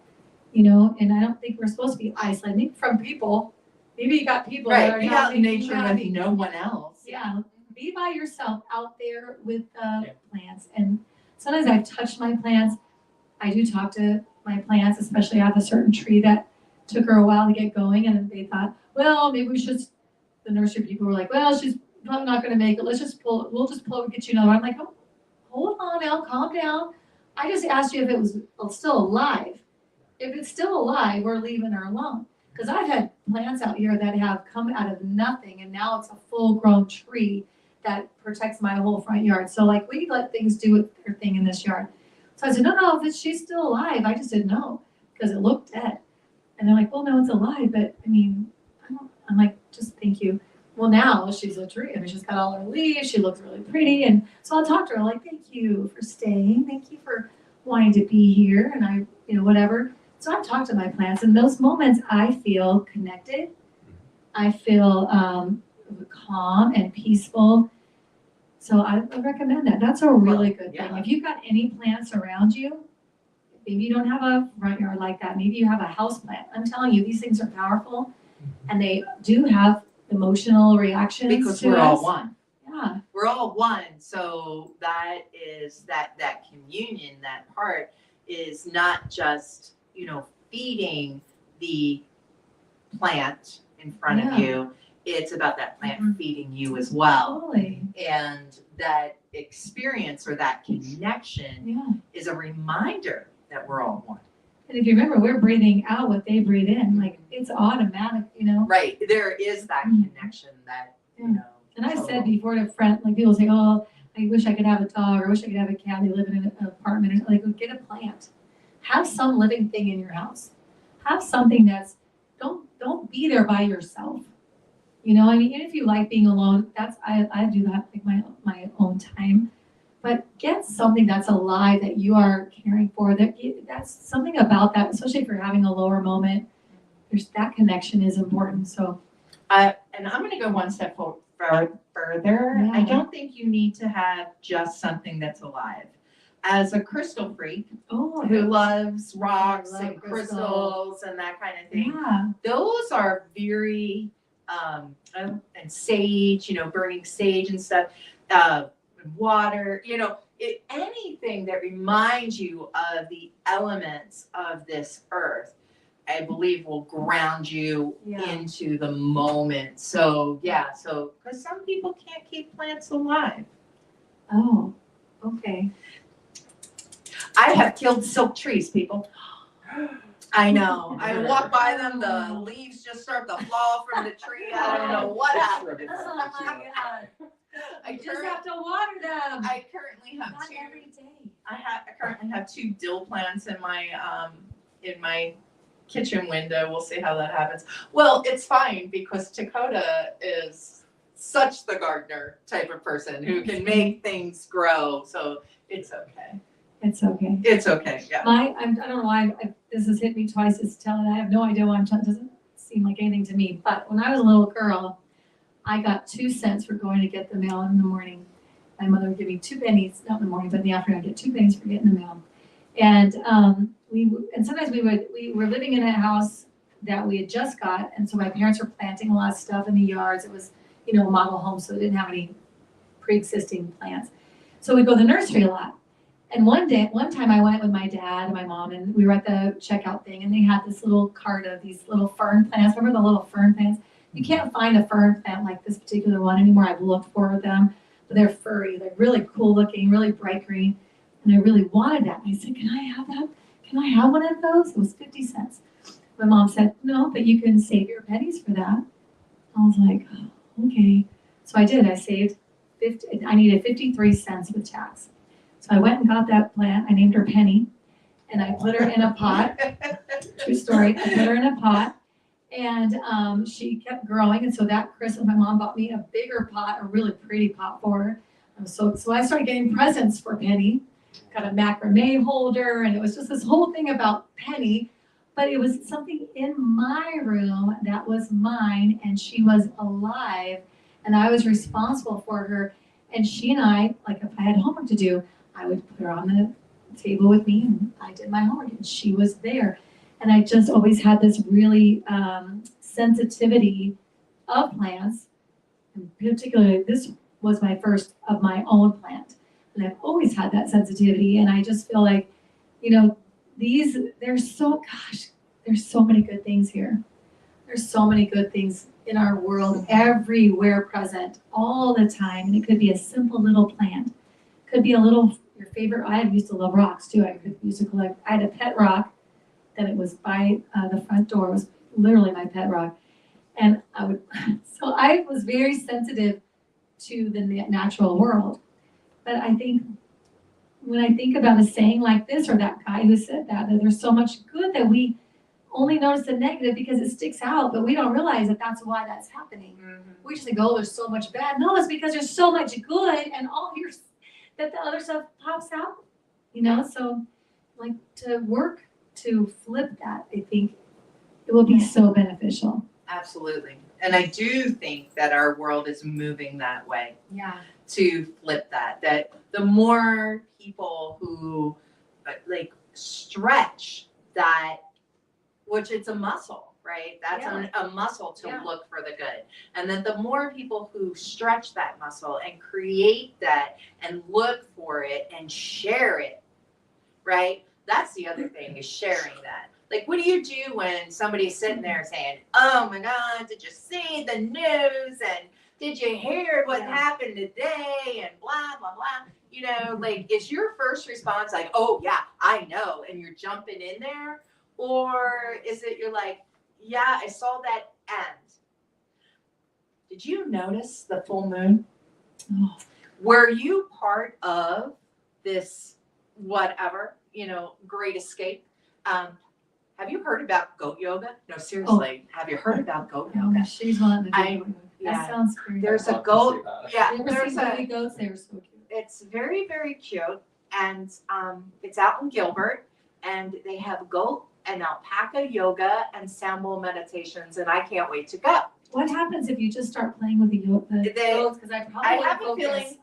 you know, and I don't think we're supposed to be isolated from people. Maybe you got people that Right, are be not out in making you nature happy. with no one else. Yeah, be by yourself out there with the plants. And sometimes I've touched my plants. I do talk to my plants, especially I have a certain tree that took her a while to get going. And they thought, well, maybe we should, the nursery people were like, well, she's probably not going to make it. We'll just pull and get you another one. I'm like, oh, hold on now, calm down. I just asked you if it was still alive. If it's still alive, we're leaving her alone. Because I've had plants out here that have come out of nothing and now it's a full grown tree that protects my whole front yard. So like we let things do their thing in this yard. So I said, no, if she's still alive. I just didn't know because it looked dead. And they're like, well, no, it's alive. But I mean, I'm like, just thank you. Well, now she's a tree. I mean, she's got all her leaves. She looks really pretty. And so I'll talk to her like, thank you for staying. Thank you for wanting to be here. And I, whatever. So I talk to my plants. In those moments, I feel connected. I feel calm and peaceful. So I recommend that. That's a really good thing. Yeah. If you've got any plants around you, maybe you don't have a front yard like that. Maybe you have a house plant. I'm telling you, these things are powerful and they do have emotional reactions Because to we're us. all one. Yeah. We're all one. So that is that communion, that part is not just, feeding the plant in front Yeah. of you. It's about that plant feeding you as well. Totally. And that experience or that connection Yeah. is a reminder that we're all one. And if you remember, we're breathing out what they breathe in. Like it's automatic, Right. There is that Mhm. connection that, Yeah. And I've so- said before to friends, like people say, oh, I wish I could have a dog or I wish I could have a cat. They live in an apartment. Or like, get a plant. Have some living thing in your house. Have something that's, don't be there by yourself. I mean, even if you like being alone, I do that like my own time. But get something that's alive that you are caring for. That's something about that, especially if you're having a lower moment. That connection is important. So And I'm going to go one step further. I Yeah. don't think you need to have just something that's alive. As a crystal freak who loves rocks love and crystals. crystals and that kind of thing, yeah, those are very, and sage, burning sage and stuff, water, anything that reminds you of the elements of this earth, I believe will ground you Yeah. into the moment. So, because some people can't keep plants alive. oh, okay. I have killed silk trees, people. I know. I walk by them, the leaves just start to fall from the tree. I don't know what happened. Oh my God. I You just have to water them. I currently have Not two. every day. I currently have 2 dill plants in my kitchen window. We'll see how that happens. Well, it's fine because Dakota is such the gardener type of person who can make things grow. So it's okay. It's okay. It's okay. Yeah. I don't know why this has hit me twice this telling. I have no idea why I'm telling. It doesn't seem like anything to me. But when I was a little girl, I got 2 cents for going to get the mail in the morning. My mother would give me 2 pennies, not in the morning, but in the afternoon. I'd get 2 pennies for getting the mail. And sometimes we were living in a house that we had just got, and so my parents were planting a lot of stuff in the yards. It was, a model home, so it didn't have any pre-existing plants. So we'd go to the nursery a lot. And one time I went with my dad and my mom, and we were at the checkout thing, and they had this little cart of these little fern plants. Remember the little fern plants? You can't find a fern plant like this particular one anymore. I've looked for them, but they're furry. They're really cool looking, really bright green. And I really wanted that. And I said, can I have that? Can I have one of those? It was 50 cents. My mom said, no, but you can save your pennies for that. I was like, oh, okay. So I did. I saved I needed 53 cents with tax. So I went and got that plant. I named her Penny, and I put her in a pot. True story. I put her in a pot, and she kept growing. And so that Christmas, my mom bought me a bigger pot, a really pretty pot for her. So I started getting presents for Penny. Got a macrame holder, and it was just this whole thing about Penny. But it was something in my room that was mine, and she was alive, and I was responsible for her. And she and I, like if I had homework to do, I would put her on the table with me, and I did my homework, and she was there. And I just always had this really sensitivity of plants, and particularly this was my first of my own plant. And I've always had that sensitivity, and I just feel like, there's so many good things here. There's so many good things in our world, everywhere present, all the time. And it could be a simple little plant. Could be your favorite. I used to love rocks too. I used to collect. I had a pet rock that it was by the front door. It was literally my pet rock. And so I was very sensitive to the natural world. But I think when I think about a saying like this, or that guy who said that there's so much good that we only notice the negative because it sticks out, but we don't realize that that's why that's happening. Mm-hmm. We just think, oh, there's so much bad. No, it's because there's so much good, and all here that the other stuff pops out. So like to work to flip that, I think it will be so beneficial. Absolutely. And I do think that our world is moving that way. Yeah. To flip that the more people who stretch that, which it's a muscle, right? That's a muscle to look for the good. And then the more people who stretch that muscle and create that and look for it and share it, right? That's the other thing, is sharing that. Like, what do you do when somebody's sitting there saying, oh my God, did you see the news? And did you hear what happened today? And blah, blah, blah. Is your first response like, oh yeah, I know, and you're jumping in there? Or is it you're like, yeah, I saw that end. Did you notice the full moon? Oh. Were you part of this whatever, great escape? Have you heard about goat yoga? No, seriously. Have you heard about goat yoga? She's one of the that sounds great. There's a goat. Yeah, there's a goats. They were so cute. It's very, very cute, and it's out in Gilbert, and they have goat and alpaca yoga and sound bowl meditations, and I can't wait to go. What happens if you just start playing with the goats? Because I have a feeling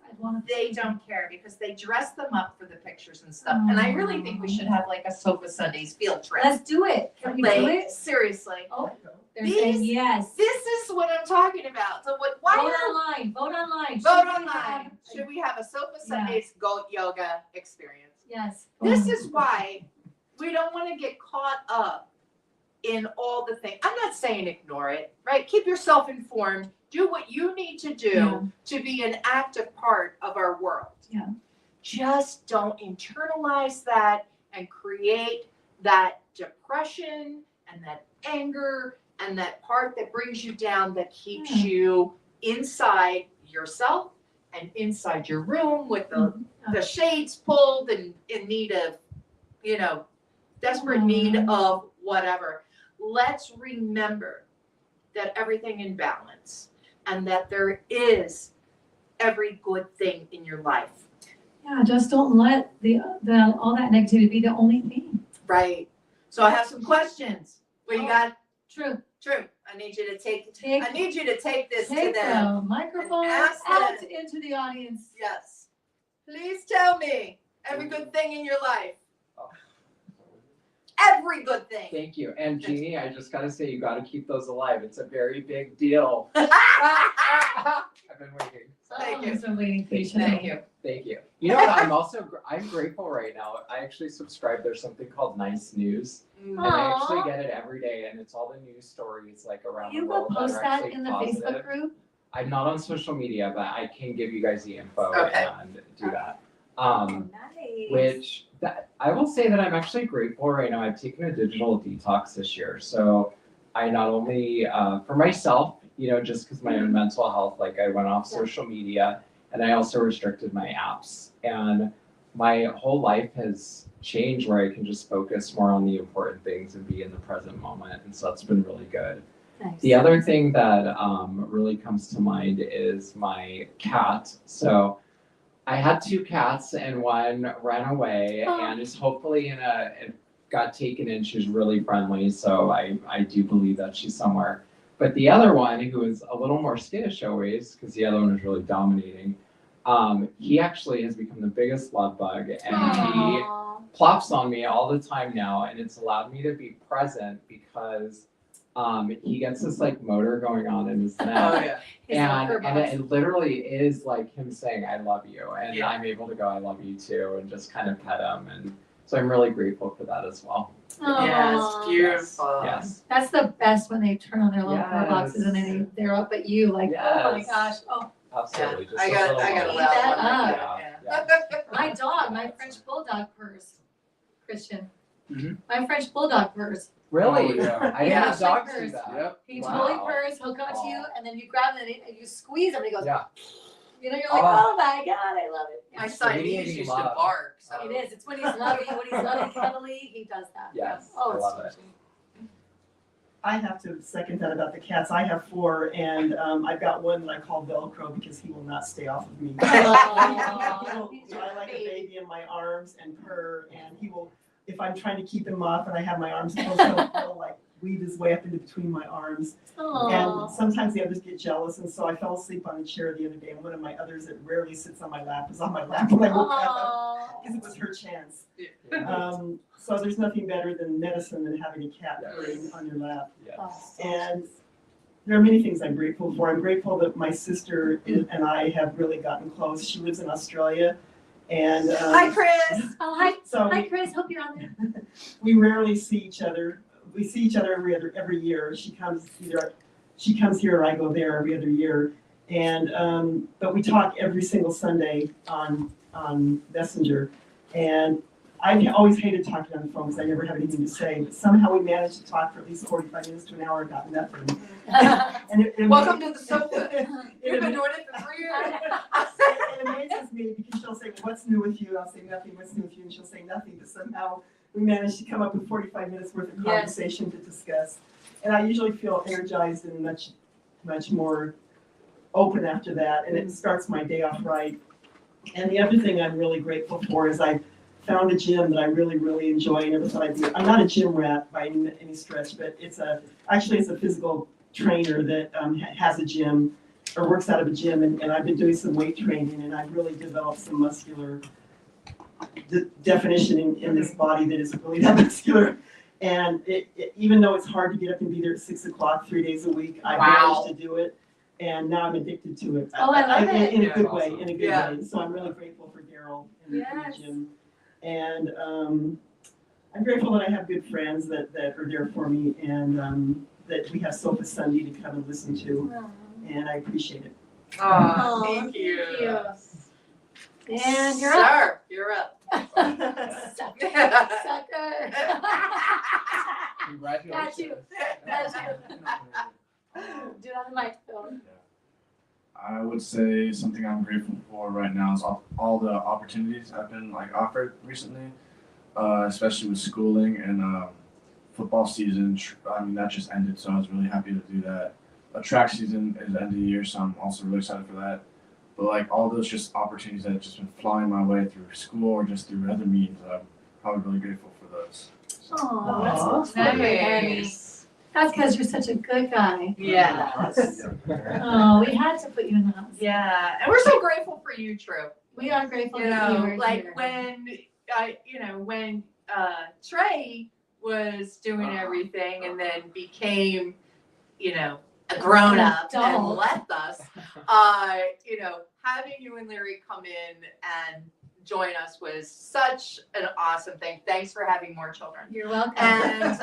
they don't care, because they dress them up for the pictures and stuff. And I really think we should have like a Sofa Sundays field trip. Let's do it. Can we do it? Seriously. Oh, they're saying yes. This is what I'm talking about. So why Vote online. Vote online. Should we have a Sofa Sundays goat yoga experience? Yes. This is why we don't want to get caught up in all the things. I'm not saying ignore it, right? Keep yourself informed. Do what you need to do to be an active part of our world. Yeah. Just don't internalize that and create that depression and that anger and that part that brings you down, that keeps you inside yourself and inside your room with the shades pulled and in need of, desperate need of whatever. Let's remember that everything in balance. and that there is every good thing in your life. Yeah, just don't let the all that negativity be the only thing. Right. So I have some questions. What you got? True. True. I need you to take this to Take them. the microphone and ask out them. into the audience. Yes. Please tell me every good thing in your life. Every good thing. Thank you. And Jeannie, I just gotta say, you gotta keep those alive. It's a very big deal. I've been waiting. Thank you. I'm so waiting patiently. Thank you. Thank you. You know what? I'm grateful right now. I actually subscribe. There's something called Nice News, and I actually Aw. get it every day, and it's all the news stories like around You the will world that post are that actually in the positive. Facebook group? I'm not on social media, but I can give you guys the info Okay. and do that. Nice. Which that I will say that I'm actually grateful right now. I've taken a digital detox this year, so I not only for myself, you know, just because my own mental health, like I went off social media, and I also restricted my apps, and my whole life has changed where I can just focus more on the important things and be in the present moment, and so that's been really good. Nice. The other thing that really comes to mind is my cat. So I had 2 cats and one ran away and is hopefully it got taken in. She's really friendly, so I do believe that she's somewhere. But the other one, who is a little more skittish always, because the other one is really dominating, he actually has become the biggest love bug, and he Aw. plops on me all the time now, and it's allowed me to be present because he gets this like motor going on in his neck. Oh yeah. He's a fur And boss. it literally is like him saying, I love you. And Yeah. I'm able to go, I love you too, and just kind of pet him. And so I'm really grateful for that as well. Yes, Aw. beautiful. Yes. That's the best when they turn on their little fur boxes and Yes. then they're up at you like, oh my Yes. gosh. Oh, Absolutely. Yeah, Just I a got little a love. Eat loud that one like up. that, my dog, my French bulldog purrs. Christian. Mhm. My French bulldog purrs. Really? Oh, yeah. I didn't Yeah. have dogs do Purrs. that. Yep. He Wow. totally purrs. He'll come to you and then you grab him and you squeeze him and he goes, Yeah. you know, you're like, Oh. oh my God, I love it. My Yeah. Siamese Radiating used to love. bark, so. It is. It's when he's lovey, cuddly, he does that. Yes. Oh, I it's love so it. sweet. I have to second that about the cats. I have 4, and I've got one that I call Velcro because he will not stay off of me. Aw. He will, I like a baby in my arms and purr, and he will, if I'm trying to keep him off and I have my arms closed, he'll like weave his way up into between my arms. Aw. And sometimes the others get jealous, and so I fell asleep on a chair the other day, and one of my others that rarely sits on my lap is on my lap when I woke up Aw. because it was her chance. Yeah. So there's nothing better than medicine than having a cat Yes. purring on your lap. Yes. And there are many things I'm grateful for. I'm grateful that my sister and I have really gotten close. She lives in Australia, and Hi, Chris. Oh, hi, so hi, Chris. Hope you're on there. we rarely see each other. We see each other every year. She comes here or I go there every other year, and but we talk every single Sunday on Messenger, and I've always hated talking on the phone because I never have anything to say. But somehow we managed to talk for at least 45 minutes to an hour about nothing. And it Welcome to the sofa. it, You've been doing it for 3 years. it amazes me because she'll say, what's new with you? And I'll say nothing, what's new with you? And she'll say nothing, but somehow we managed to come up with 45 minutes worth of Yes. conversation to discuss. And I usually feel energized and much more open after that, and it starts my day off right. And the other thing I'm really grateful for is I found a gym that I really, really enjoy. I never thought I'd be, I'm not a gym rat by any stretch, but it's a physical trainer that has a gym or works out of a gym, and I've been doing some weight training, and I've really developed some muscular definition in this body that is really that muscular. And even though it's hard to get up and be there at 6 o'clock 3 days a week, I Wow. managed to do it, and now I'm addicted to it. Oh, I love it. In a Yeah. good way, in a good Yeah. way. So I'm really grateful for Daryl and the Yes. gym. And I'm grateful that I have good friends that are there for me, and that we have Sofa Sunday to come and listen to, and I appreciate it. Aw, Aw, thank you. And you're up. Sir, you're up. Sucker. Congratulations. Got you. Do it on the microphone. I would say something I'm grateful for right now is all the opportunities I've been offered recently, especially with schooling and football season. I mean, that just ended, so I was really happy to do that. track season is the end of the year, so I'm also really excited for that. But like all those just opportunities that have just been flying my way through school or just through other meetings, I'm probably really grateful for those. Oh, Aw. that's lovely, Eddie. Nice. That's because you're such a good guy. Yes. Oh, we had to put you in the house. Yeah, and we're so grateful for you, True. We are grateful You that you know, were like here. when Trey was doing everything and then became, a grown up and Adult. left us, having you and Larry come in and join us was such an awesome thing. Thanks for having more children. You're welcome. And,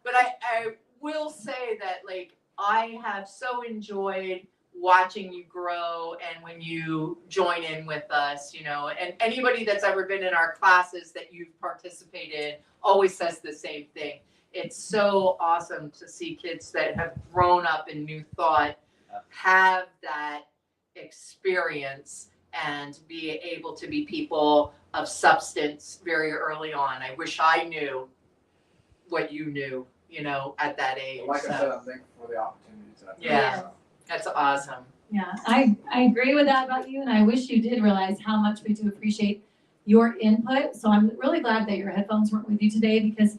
but I will say that, like, I have so enjoyed watching you grow and when you join in with us, and anybody that's ever been in our classes that you've participated always says the same thing. It's so awesome to see kids that have grown up in New Thought have that experience and be able to be people of substance very early on. I wish I knew what you knew, at that age. Like I So, said, I'm thankful for the opportunities. I've had. Yeah. That's awesome. Yeah, I agree with that about you, and I wish you did realize how much we do appreciate your input. So I'm really glad that your headphones weren't with you today, because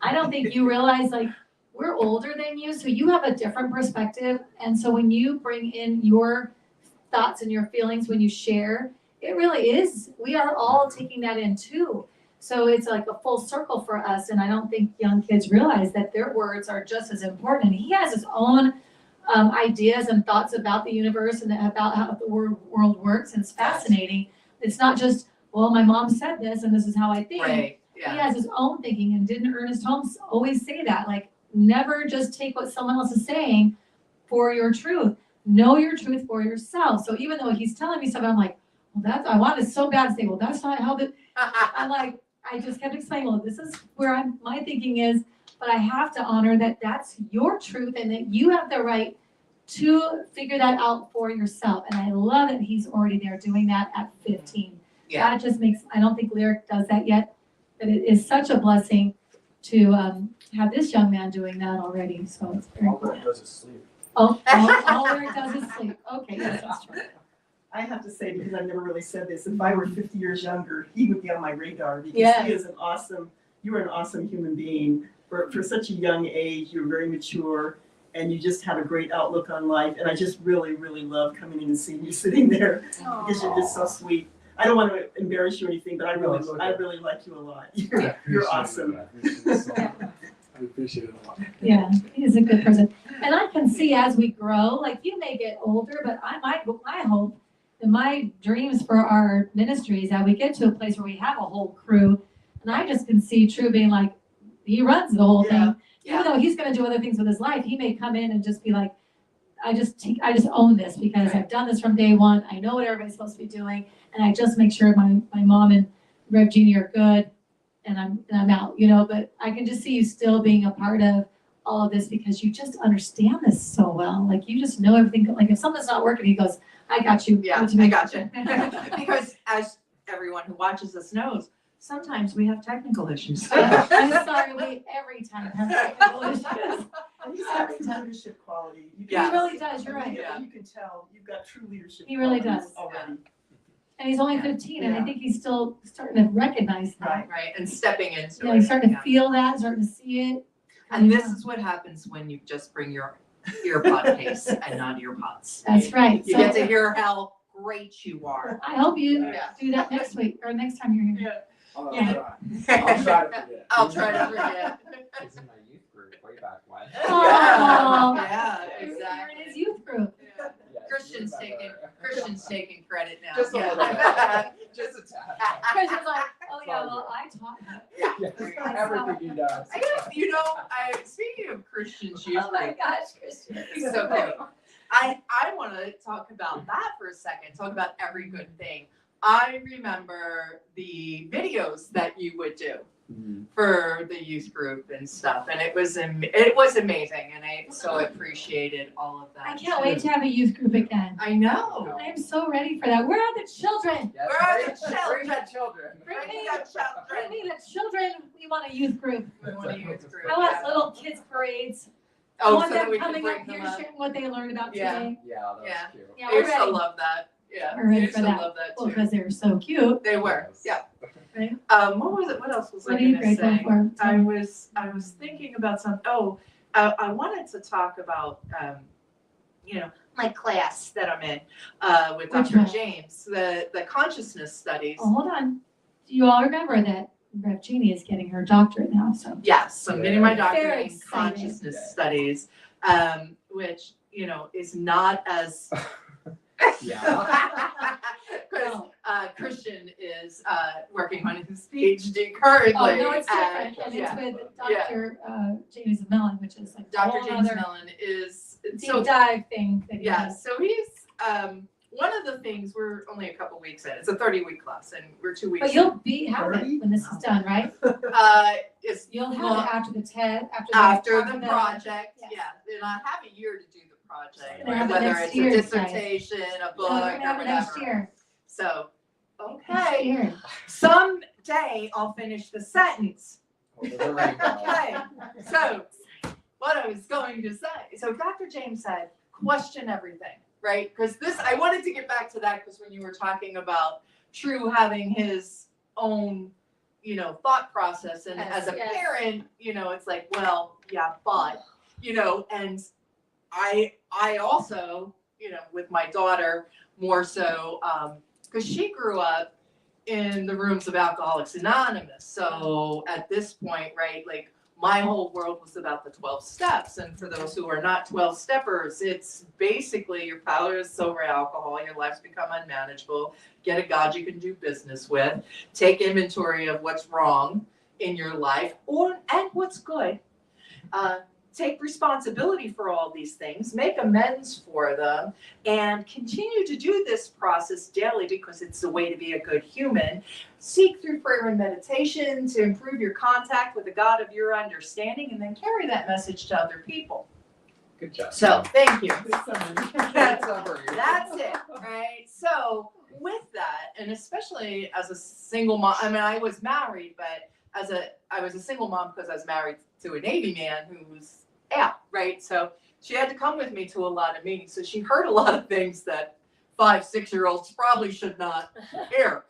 I don't think you realize, like, we're older than you, so you have a different perspective. And so when you bring in your thoughts and your feelings when you share, it really is, we are all taking that in too. So it's like a full circle for us, and I don't think young kids realize that their words are just as important. And he has his own ideas and thoughts about the universe and about how the world works, and it's fascinating. It's not just, well, my mom said this and this is how I think. Right. He Yeah. has his own thinking, and didn't Ernest Holmes always say that? Like, never just take what someone else is saying for your truth. Know your truth for yourself. So even though he's telling me something, I'm like, well, I wanted so bad to say, well, that's not how I'm like, I just kept explaining, well, this is where my thinking is, but I have to honor that that's your truth and that you have the right to figure that out for yourself. And I love that he's already there doing that at 15. Yeah. That just makes, I don't think Lyric does that yet, but it is such a blessing to have this young man doing that already. So it's very All cool. that does is sleep. All Lyric does is sleep. Okay, yes, that's true. I have to say, because I've never really said this, if I were 50 years younger, he would be on my radar, because Yes. he is you are an awesome human being. For such a young age, you're very mature, and you just have a great outlook on life. And I just really, really love coming in and seeing you sitting there, because you're just so sweet. I don't want to embarrass you or anything, but I really like you a lot. You're awesome. I appreciate it a lot. Yeah, he's a good person. And I can see as we grow, like, you may get older, but my hope and my dreams for our ministry is that we get to a place where we have a whole crew. And I just can see True being like, he runs the whole thing. Yeah. Even though he's going to do other things with his life, he may come in and just be like, I just own this, because I've done this from day one. I know what everybody's supposed to be doing, and I just make sure my mom and Rev Jeannie are good, and I'm out, But I can just see you still being a part of all of this, because you just understand this so well. Like, you just know everything. Like, if something's not working, he goes, I got you. Yeah, Give it to me." I got you. Because as everyone who watches us knows, sometimes we have technical issues. I'm sorry, we every time have technical issues. And he's got some leadership quality. He Yeah. really does, you're right. Yeah. You can tell you've got true leadership He really qualities does. already. And he's only Yeah. 15, and I Yeah. think he's still starting to recognize that. Right. Right, and stepping into Yeah, it. he's starting to Yeah. feel that, starting to see it. And this is what happens when you just bring your earpod case and not earpods. That's right. You So get to hear how great you are. I hope you Yeah. do that next week or next time you're here. I'll Yeah. try. I'll try to forget. I'll try to forget. He's in my youth group way back when. Oh. Yeah, You're in exactly. his youth group. Yeah. Christian's taking credit now. Just a Yeah. little bit. Just a tad. Christian's like, oh yeah, well, I taught him. Yeah, everything he does. Speaking of Christian's youth Oh my group, gosh, Christian. he's so cute. I want to talk about that for a second. Talk about every good thing. I remember the videos that you would do for the youth group and stuff, and it was amazing, and I so appreciated all of that. I can't wait to have a youth group again. I know. I'm so ready for that. Where are the children? Yes, Where are bring- the children? Bring the children. Bring me the children. Bring me the children. We want a youth group. We want a youth group. I want yeah. little kids parades. I Oh, want so that them we can coming bring up them here, up. sharing what they learned about Yeah. today. Yeah, that was Yeah. cute. Yeah, I we're used to ready. love that. Yeah. We're ready I used for to that. love that Well, too. because they were so cute. They were, Yes. yeah. Right. What was it? What else was What I are you gonna grateful say? for? I was thinking about something. Oh, I wanted to talk about, my class that I'm in, with Which Dr. one? James, the consciousness studies. Oh, hold on. Do you all remember that Rev Jeannie is getting her doctorate now, so. Yes, I'm getting my Very doctorate in exciting. consciousness Yeah. studies, which, is not as. Yeah. Because No. Christian is working on his PhD currently. Oh, no, it's different, and it's yeah. with Yeah. Dr. James Mellon, which is like a Dr. whole James other Mellon is, deep dive thing that he yeah, does. so he's, one of the things, we're only a couple weeks in, it's a 30-week class, and we're 2 weeks But in. you'll have it 30? when this is done, right? It's You'll have well, it after the TED, after the project, yes. yeah, and I have a year to do the project, We're gonna have it whether next it's year, a guys. dissertation, a book, No, we're or gonna have it next whatever. year. So, Next okay, year. someday I'll finish the sentence. Over the rainbow. Okay, so what I was going to say, so Dr. James said, question everything, right? Because I wanted to get back to that because when you were talking about True having his own, thought process, and Yes, as a yes. parent, it's like, well, yeah, but, and I also, with my daughter more so, because she grew up in the rooms of Alcoholics Anonymous. So at this point, right, like my whole world was about the 12 steps. And for those who are not 12 steppers, it's basically your power is over alcohol, your life's become unmanageable, get a God you can do business with, take inventory of what's wrong in your life and what's good. Take responsibility for all these things, make amends for them, and continue to do this process daily because it's the way to be a good human. Seek through prayer and meditation to improve your contact with the God of your understanding, and then carry that message to other people. Good job. So, thank you. Good summary. Good summary. That's it, right? So, with that, and especially as a single mom, I mean, I was married, but I was a single mom because I was married to a Navy man who was out, right? So she had to come with me to a lot of meetings. So she heard a lot of things that 5-6-year-olds probably should not hear.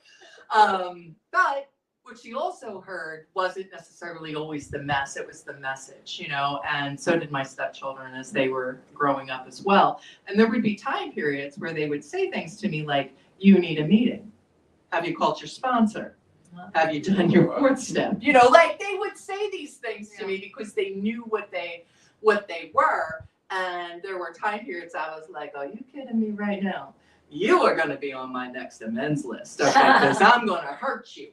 But what she also heard wasn't necessarily always the mess, it was the message, and so did my stepchildren as they were growing up as well. And there would be time periods where they would say things to me like, you need a meeting. Have you called your sponsor? Have you done your fourth step? Like they would say these things to me because they knew what they were. And there were time periods I was like, are you kidding me right now? You are going to be on my next amends list, okay? Because I'm going to hurt you,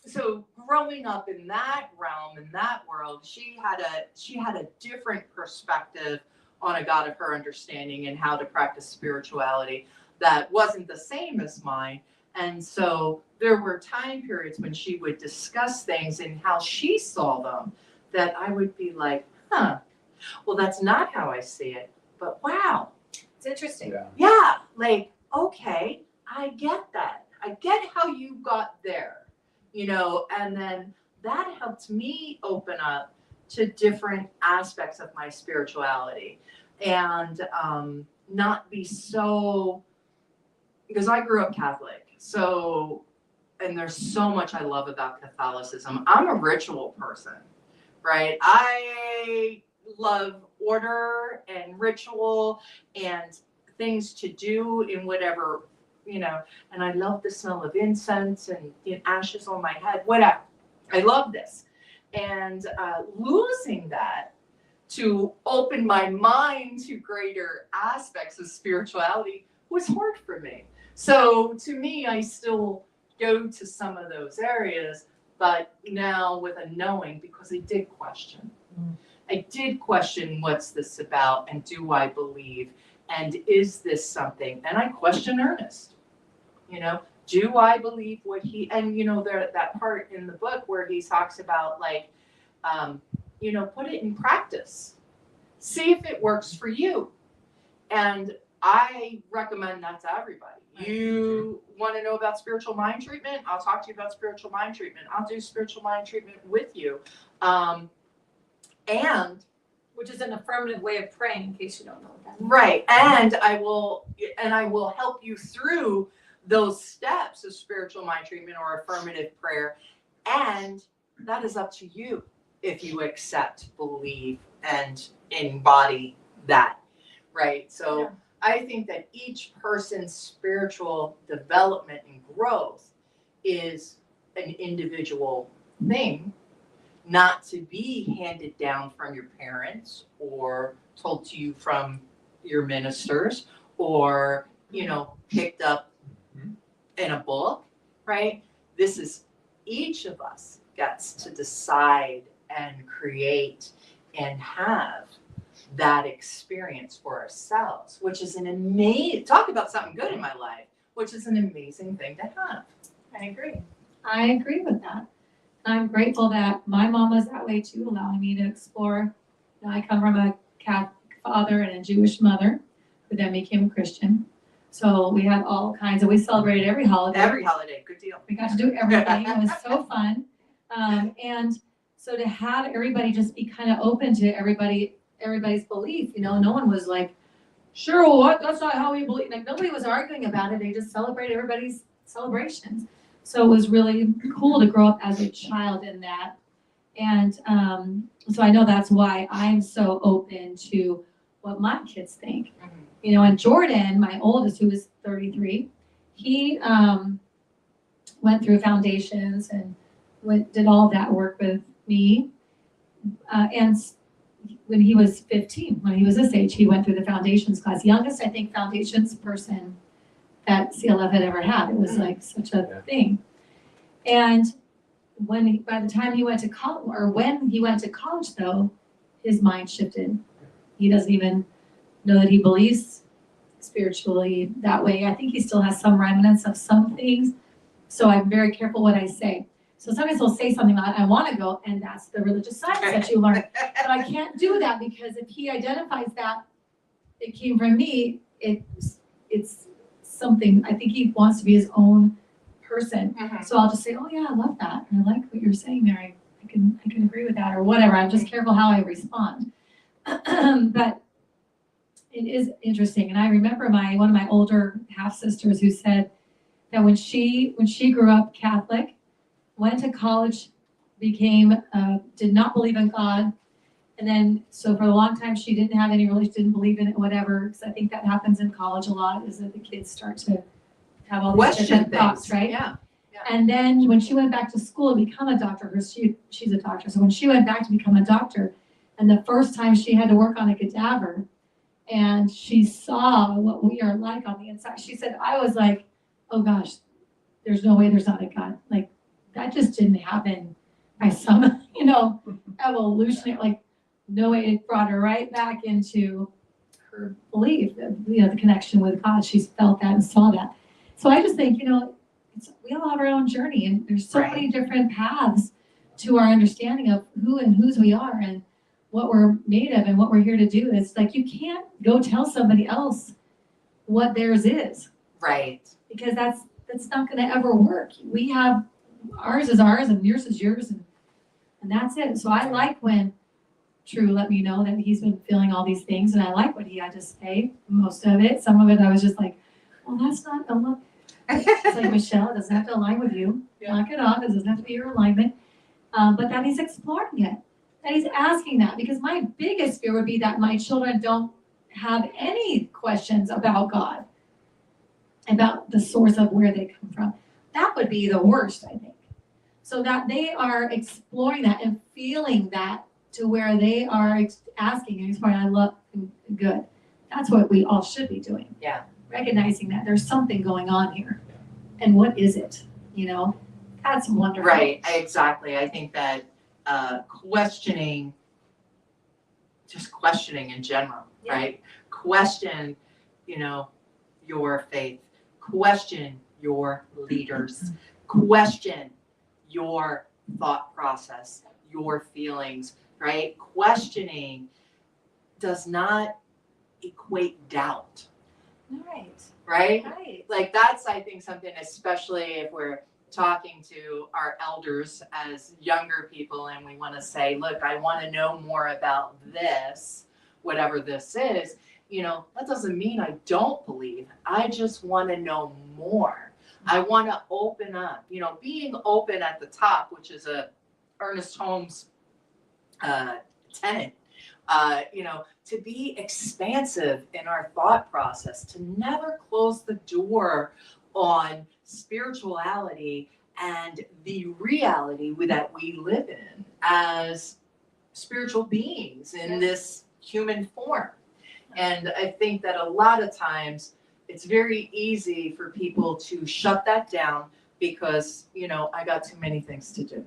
So growing up in that realm, in that world, she had a different perspective on a God of her understanding and how to practice spirituality that wasn't the same as mine. And so there were time periods when she would discuss things and how she saw them that I would be like, well, that's not how I see it, but wow. It's interesting. Yeah. Yeah, like, okay, I get that. I get how you got there, and then that helped me open up to different aspects of my spirituality and not be so, because I grew up Catholic. So, and there's so much I love about Catholicism. I'm a ritual person, right? I love order and ritual and things to do in whatever, and I love the smell of incense and ashes on my head, whatever. I love this. And losing that to open my mind to greater aspects of spirituality was hard for me. So to me, I still go to some of those areas, but now with a knowing, because I did question. I did question what's this about and do I believe and is this something? And I question Ernest. Do I believe what he, and there that part in the book where he talks about like, put it in practice. See if it works for you. And I recommend that to everybody. You want to know about spiritual mind treatment? I'll talk to you about spiritual mind treatment. I'll do spiritual mind treatment with you. And Which is an affirmative way of praying, in case you don't know what that means. right, and I will help you through those steps of spiritual mind treatment or affirmative prayer. And that is up to you if you accept, believe, and embody that, right? So Yeah. I think that each person's spiritual development and growth is an individual thing, not to be handed down from your parents or told to you from your ministers or, picked up in a book, right? This is, each of us gets to decide and create and have that experience for ourselves, which is an amazing, talk about something good in my life, which is an amazing thing to have. I agree with that. I'm grateful that my mom was that way too, allowing me to explore. I come from a Catholic father and a Jewish mother who then became a Christian. So we had all kinds of, we celebrated every holiday. Every holiday, good deal. We got to do everything. It was so fun. And so to have everybody just be kind of open to everybody's belief, no one was like, sure, well, what? That's not how we believe. Like nobody was arguing about it. They just celebrated everybody's celebrations. So it was really cool to grow up as a child in that. And so I know that's why I'm so open to what my kids think. And Jordan, my oldest, who was 33, he went through foundations and did all of that work with me. And when he was 15, when he was this age, he went through the foundations class. Youngest, I think, foundations person that CLF had ever had. It was like such a thing. And by the time he went to college, or when he went to college, though, his mind shifted. He doesn't even know that he believes spiritually that way. I think he still has some remnants of some things. So I'm very careful what I say. So sometimes he'll say something like, I want to go, and that's the religious science that you learn. But I can't do that because if he identifies that it came from me, it's something, I think he wants to be his own person. So I'll just say, oh yeah, I love that. I like what you're saying there. I can agree with that or whatever. I'm just careful how I respond. But it is interesting. And I remember one of my older half sisters who said that when she grew up Catholic, went to college, did not believe in God. And then, so for a long time, she didn't have any religion, didn't believe in it, whatever. Because I think that happens in college a lot, is that the kids start to have all these Question different things, thoughts, right? Yeah. And then when she went back to school to become a doctor, she's a doctor. So when she went back to become a doctor, and the first time she had to work on a cadaver, and she saw what we are like on the inside, she said, I was like, oh gosh, there's no way there's not a God. Like, that just didn't happen by some, evolutionary, like, no way. It brought her right back into her belief, the connection with God. She's felt that and saw that. So I just think, we all have our own journey, and there's so many different paths to our understanding of who and whose we are and what we're made of and what we're here to do. It's like you can't go tell somebody else what theirs is. Right. Because that's not going to ever work. We have ours is ours and yours is yours, and that's it. So I like when True let me know that he's been feeling all these things, and I like what he had to say. Most of it, some of it, I was just like, well, that's not a look. It's like, Michelle, it doesn't have to align with you. Knock it off. It doesn't have to be your alignment. But that he's exploring it, that he's asking that, because my biggest fear would be that my children don't have any questions about God, about the source of where they come from. That would be the worst, I think. So that they are exploring that and feeling that to where they are asking and exploring, I love, good. That's what we all should be doing. Yeah. Recognizing that there's something going on here. And what is it? That's wonderful. Right, exactly. I think that questioning in general, Yeah. right? Question, your faith. Question your leaders. Question your thought process, your feelings, right? Questioning does not equate doubt, Right. right? Right. Like that's, I think, something, especially if we're talking to our elders as younger people and we want to say, look, I want to know more about this, whatever this is, that doesn't mean I don't believe. I just want to know more. I want to open up, being open at the top, which is a Ernest Holmes tenet, to be expansive in our thought process, to never close the door on spirituality and the reality that we live in as spiritual beings in this human form. And I think that a lot of times it's very easy for people to shut that down because, I got too many things to do,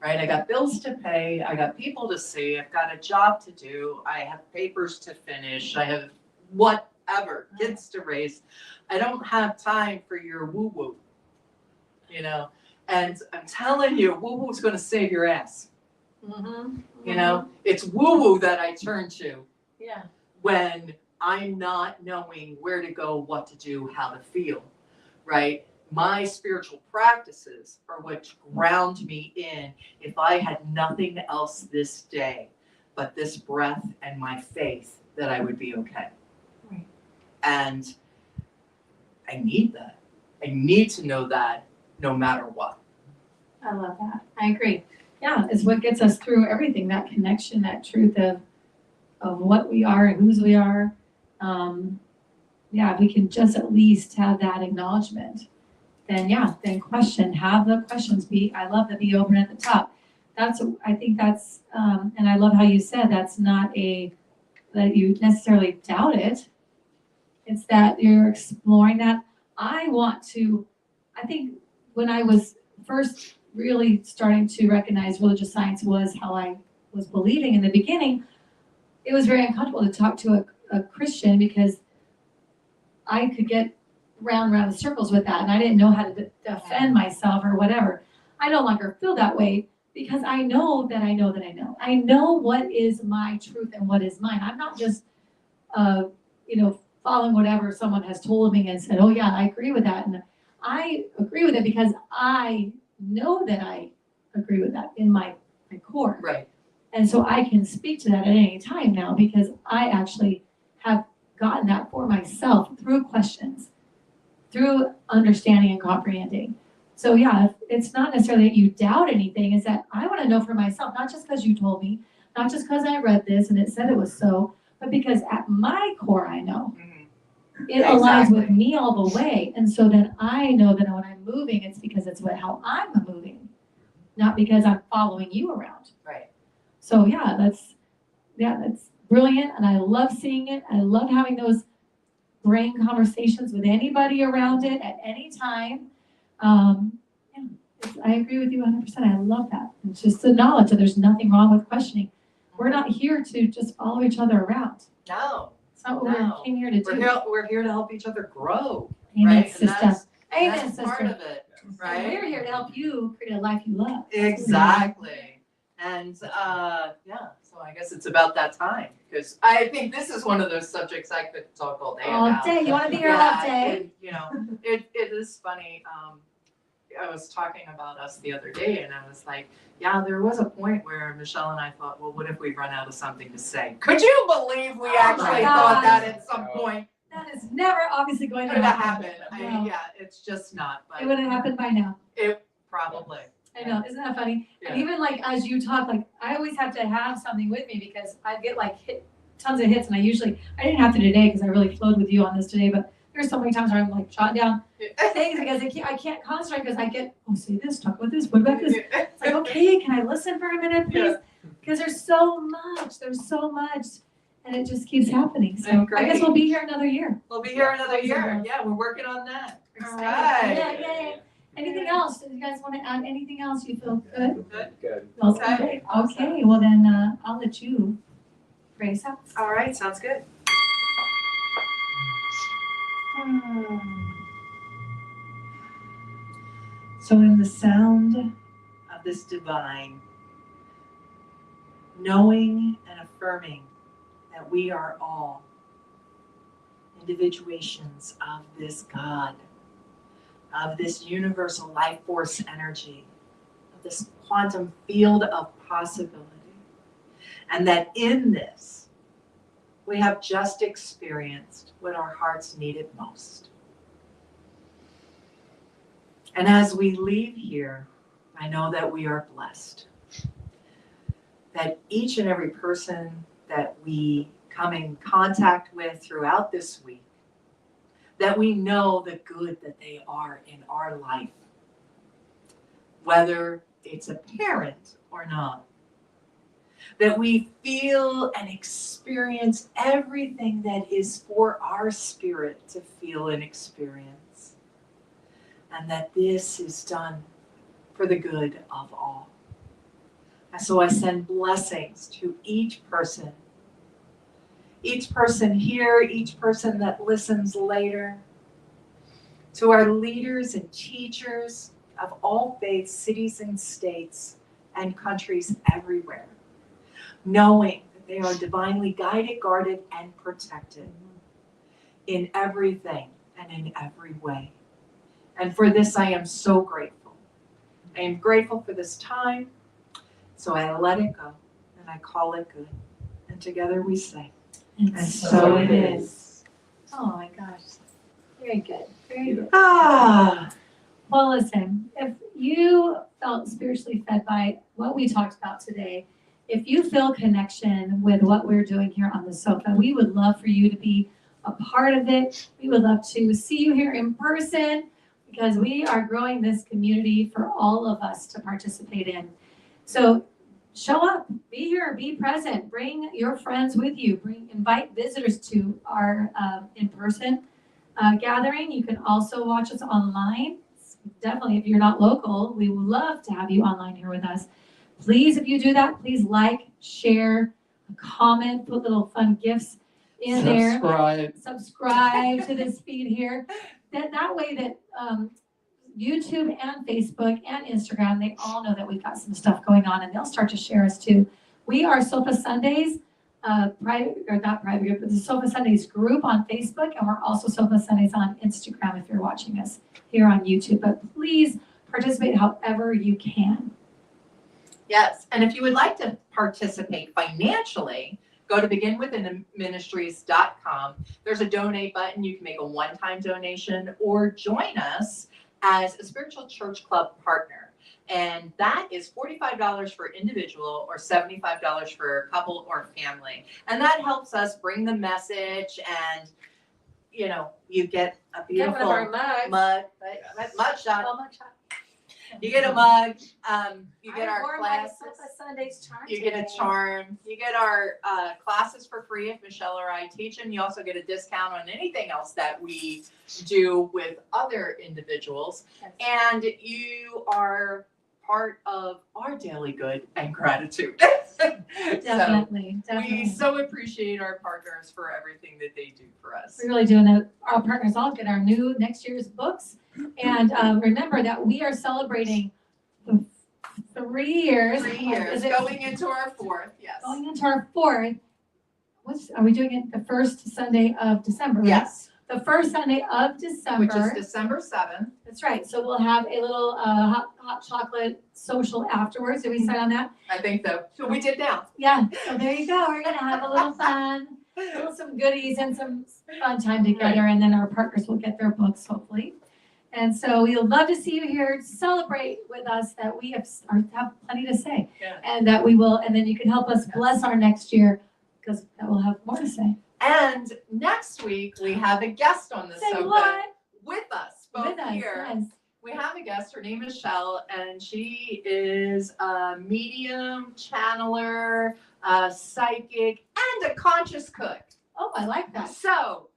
right? I got bills to pay. I got people to see. I've got a job to do. I have papers to finish. I have whatever, kids to raise. I don't have time for your woo-woo, and I'm telling you, woo-woo's going to save your ass. It's woo-woo that I turn to Yeah. when I'm not knowing where to go, what to do, how to feel, right? My spiritual practices are what ground me in if I had nothing else this day but this breath and my faith that I would be okay. Right. And I need that. I need to know that no matter what. I love that. I agree. Yeah, it's what gets us through everything, that connection, that truth of what we are and whose we are. If we can just at least have that acknowledgement, then question, have the questions I love the be open at the top. I think that's, and I love how you said that's not that you necessarily doubt it. It's that you're exploring that. I think when I was first really starting to recognize religious science was how I was believing in the beginning, it was very uncomfortable to talk to a Christian because I could get round in circles with that and I didn't know how to defend myself or whatever. I no longer feel that way because I know that I know that I know. I know what is my truth and what is mine. I'm not just, following whatever someone has told me and said, oh yeah, I agree with that. And I agree with it because I know that I agree with that in my core. Right. And so I can speak to that at any time now because I actually have gotten that for myself through questions, through understanding and comprehending. So it's not necessarily that you doubt anything, is that I want to know for myself, not just because you told me, not just because I read this and it said it was so, but because at my core I know. It aligns with me all the way. And so then I know that when I'm moving, it's because it's how I'm moving, not because I'm following you around. Right. So that's brilliant. And I love seeing it. I love having those brain conversations with anybody around it at any time. I agree with you 100%. I love that. It's just the knowledge that there's nothing wrong with questioning. We're not here to just follow each other around. No. It's not what we came here to do. We're here to help each other grow, Amen, right? sister. Amen, That's part sister. of it, And right? we're here to help you create a life you love. Exactly. And so I guguess it's about that time because I think this is one of those subjects I could talk all day All about. day. You want to be here all day? And, it is funny. I was talking about us the other day and I was like, there was a point where Michelle and I thought, well, what if we run out of something to say? Could you believe we actually thought that at some point? That is never obviously going to Could have happen. happened. No. It's just not. But It would have happened by now. it probably. I know, isn't that funny? Yeah. And even as you talk, I always have to have something with me because I get tons of hits and I didn't have to today because I really flowed with you on this today, but there's so many times where I'm jotting down things because I can't concentrate because I get, say this, talk about this, what about this? It's okay, can I listen for a minute, please? Because there's so much, and it just keeps happening. So I Great. guess we'll be here another year. We'll be here another year. Yeah, we're working on that. All Excited. right. Yeah, yay. Anything else? Do you guys want to add anything else? You feel good? Good. Okay. Okay. Okay, well then I'll let you pray us out. All right, sounds good. So in the sound of this divine, knowing and affirming that we are all individuations of this God, of this universal life force energy, of this quantum field of possibility. And that in this, we have just experienced what our hearts needed most. And as we leave here, I know that we are blessed. That each and every person that we come in contact with throughout this week, that we know the good that they are in our life, whether it's apparent or not. That we feel and experience everything that is for our spirit to feel and experience. And that this is done for the good of all. And so I send blessings to each person here, each person that listens later, to our leaders and teachers of all faiths, cities and states, and countries everywhere, knowing that they are divinely guided, guarded, and protected in everything and in every way. And for this, I am so grateful. I am grateful for this time, so I let it go, and I call it good. And together we say, And so it is. Oh my gosh. Very good. Very good. Ah, Well, listen, if you felt spiritually fed by what we talked about today, if you feel connection with what we're doing here on the sofa, we would love for you to be a part of it. We would love to see you here in person because we are growing this community for all of us to participate in. So show up, be here, be present, bring your friends with you, invite visitors to our in-person gathering. You can also watch us online. Definitely, if you're not local, we would love to have you online here with us. Please, if you do that, please like, share, comment, put little fun gifts in there. Subscribe to this feed here. That way that YouTube and Facebook and Instagram, they all know that we've got some stuff going on and they'll start to share us too. We are Sofa Sundays, private, or not private group, but the Sofa Sundays group on Facebook, and we're also Sofa Sundays on Instagram if you're watching us here on YouTube. But please participate however you can. yes, and if you would like to participate financially, go to beginwithinministries.com. There's a donate button. You can make a one-time donation or join us as a spiritual church club partner. And that is $45 for individual or $75 for a couple or family. And that helps us bring the message, and you know, you get a beautiful mug shot. You get a mug, you get our classes. You get a charm. You get our classes for free if Michelle or I teach them. You also get a discount on anything else that we do with other individuals. And you are part of our daily good and gratitude. Definitely. We so appreciate our partners for everything that they do for us. We really do. And our partners all get our new next year's books. And remember that we are celebrating the 3 years. 3 years, Is it going into our fourth, yes. going into our fourth? Are we doing it the first Sunday of December? Right? Yes, The first Sunday of December. which is December 7th. That's right. So we'll have a little hot chocolate social afterwards. Did we sign on that? I think so. So we did now. Yeah. So there you go. We're gonna have a little fun, some goodies, and some fun time together. And then our partners will get their books hopefully. And so we would love to see you here. Celebrate with us that we have plenty to say, Yeah. and that we will. And then you can help us bless our next year because that will have more to say. And next week, we have a guest on the Say sofa what? with us, both With us, here. yes. We have a guest, her name is Michelle, and she is a medium, channeler, a psychic, and a conscious cook. Oh, I like that. So,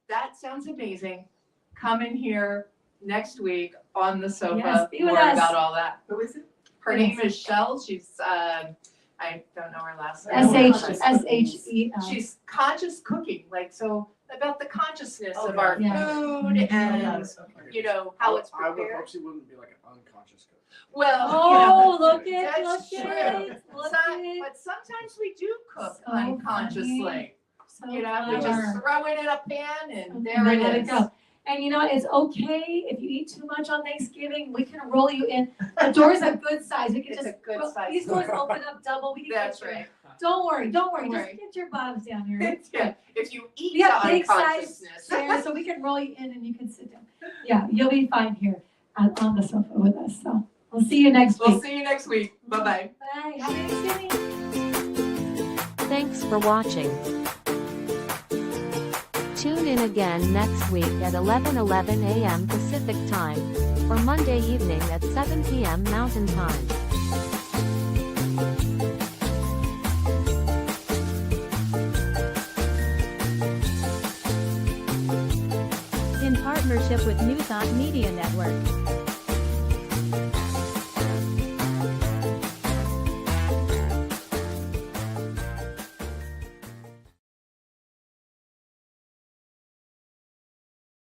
that sounds amazing. Come in here next week on the sofa. Yes, be with more us. about all that. Who is it? Her Yes. name is Shell. She's, I don't know her last name. SHEL. She's conscious cooking, like, so about the consciousness of Okay. our Yeah. food and, you know, how it's I would prepared. hope she wouldn't be like an unconscious cook. Well, Oh, look That's at look true. at look but sometimes we do cook So unconsciously. So You know, we clever. just throw it in a pan and And there then it let is. go. And you know, it's okay if you eat too much on Thanksgiving, we can roll you in. The door's a good size, we can It's a just, good size these doors open up double, we can That's get you in. right. Don't worry, Don't just worry. get your bottoms down here. It's Yeah, good. if you eat We have to big size unconsciousness. chairs, so we can roll you in and you can sit down. Yeah, you'll be fine here on the sofa with us, so we'll see you next We'll week. see you next week. Bye-bye. Bye, happy Thanksgiving. Thanks for watching. Tune in again next week at 11:11 a.m. Pacific Time, or Monday evening at 7 p.m. Mountain Time. In partnership with New Thought Media Network.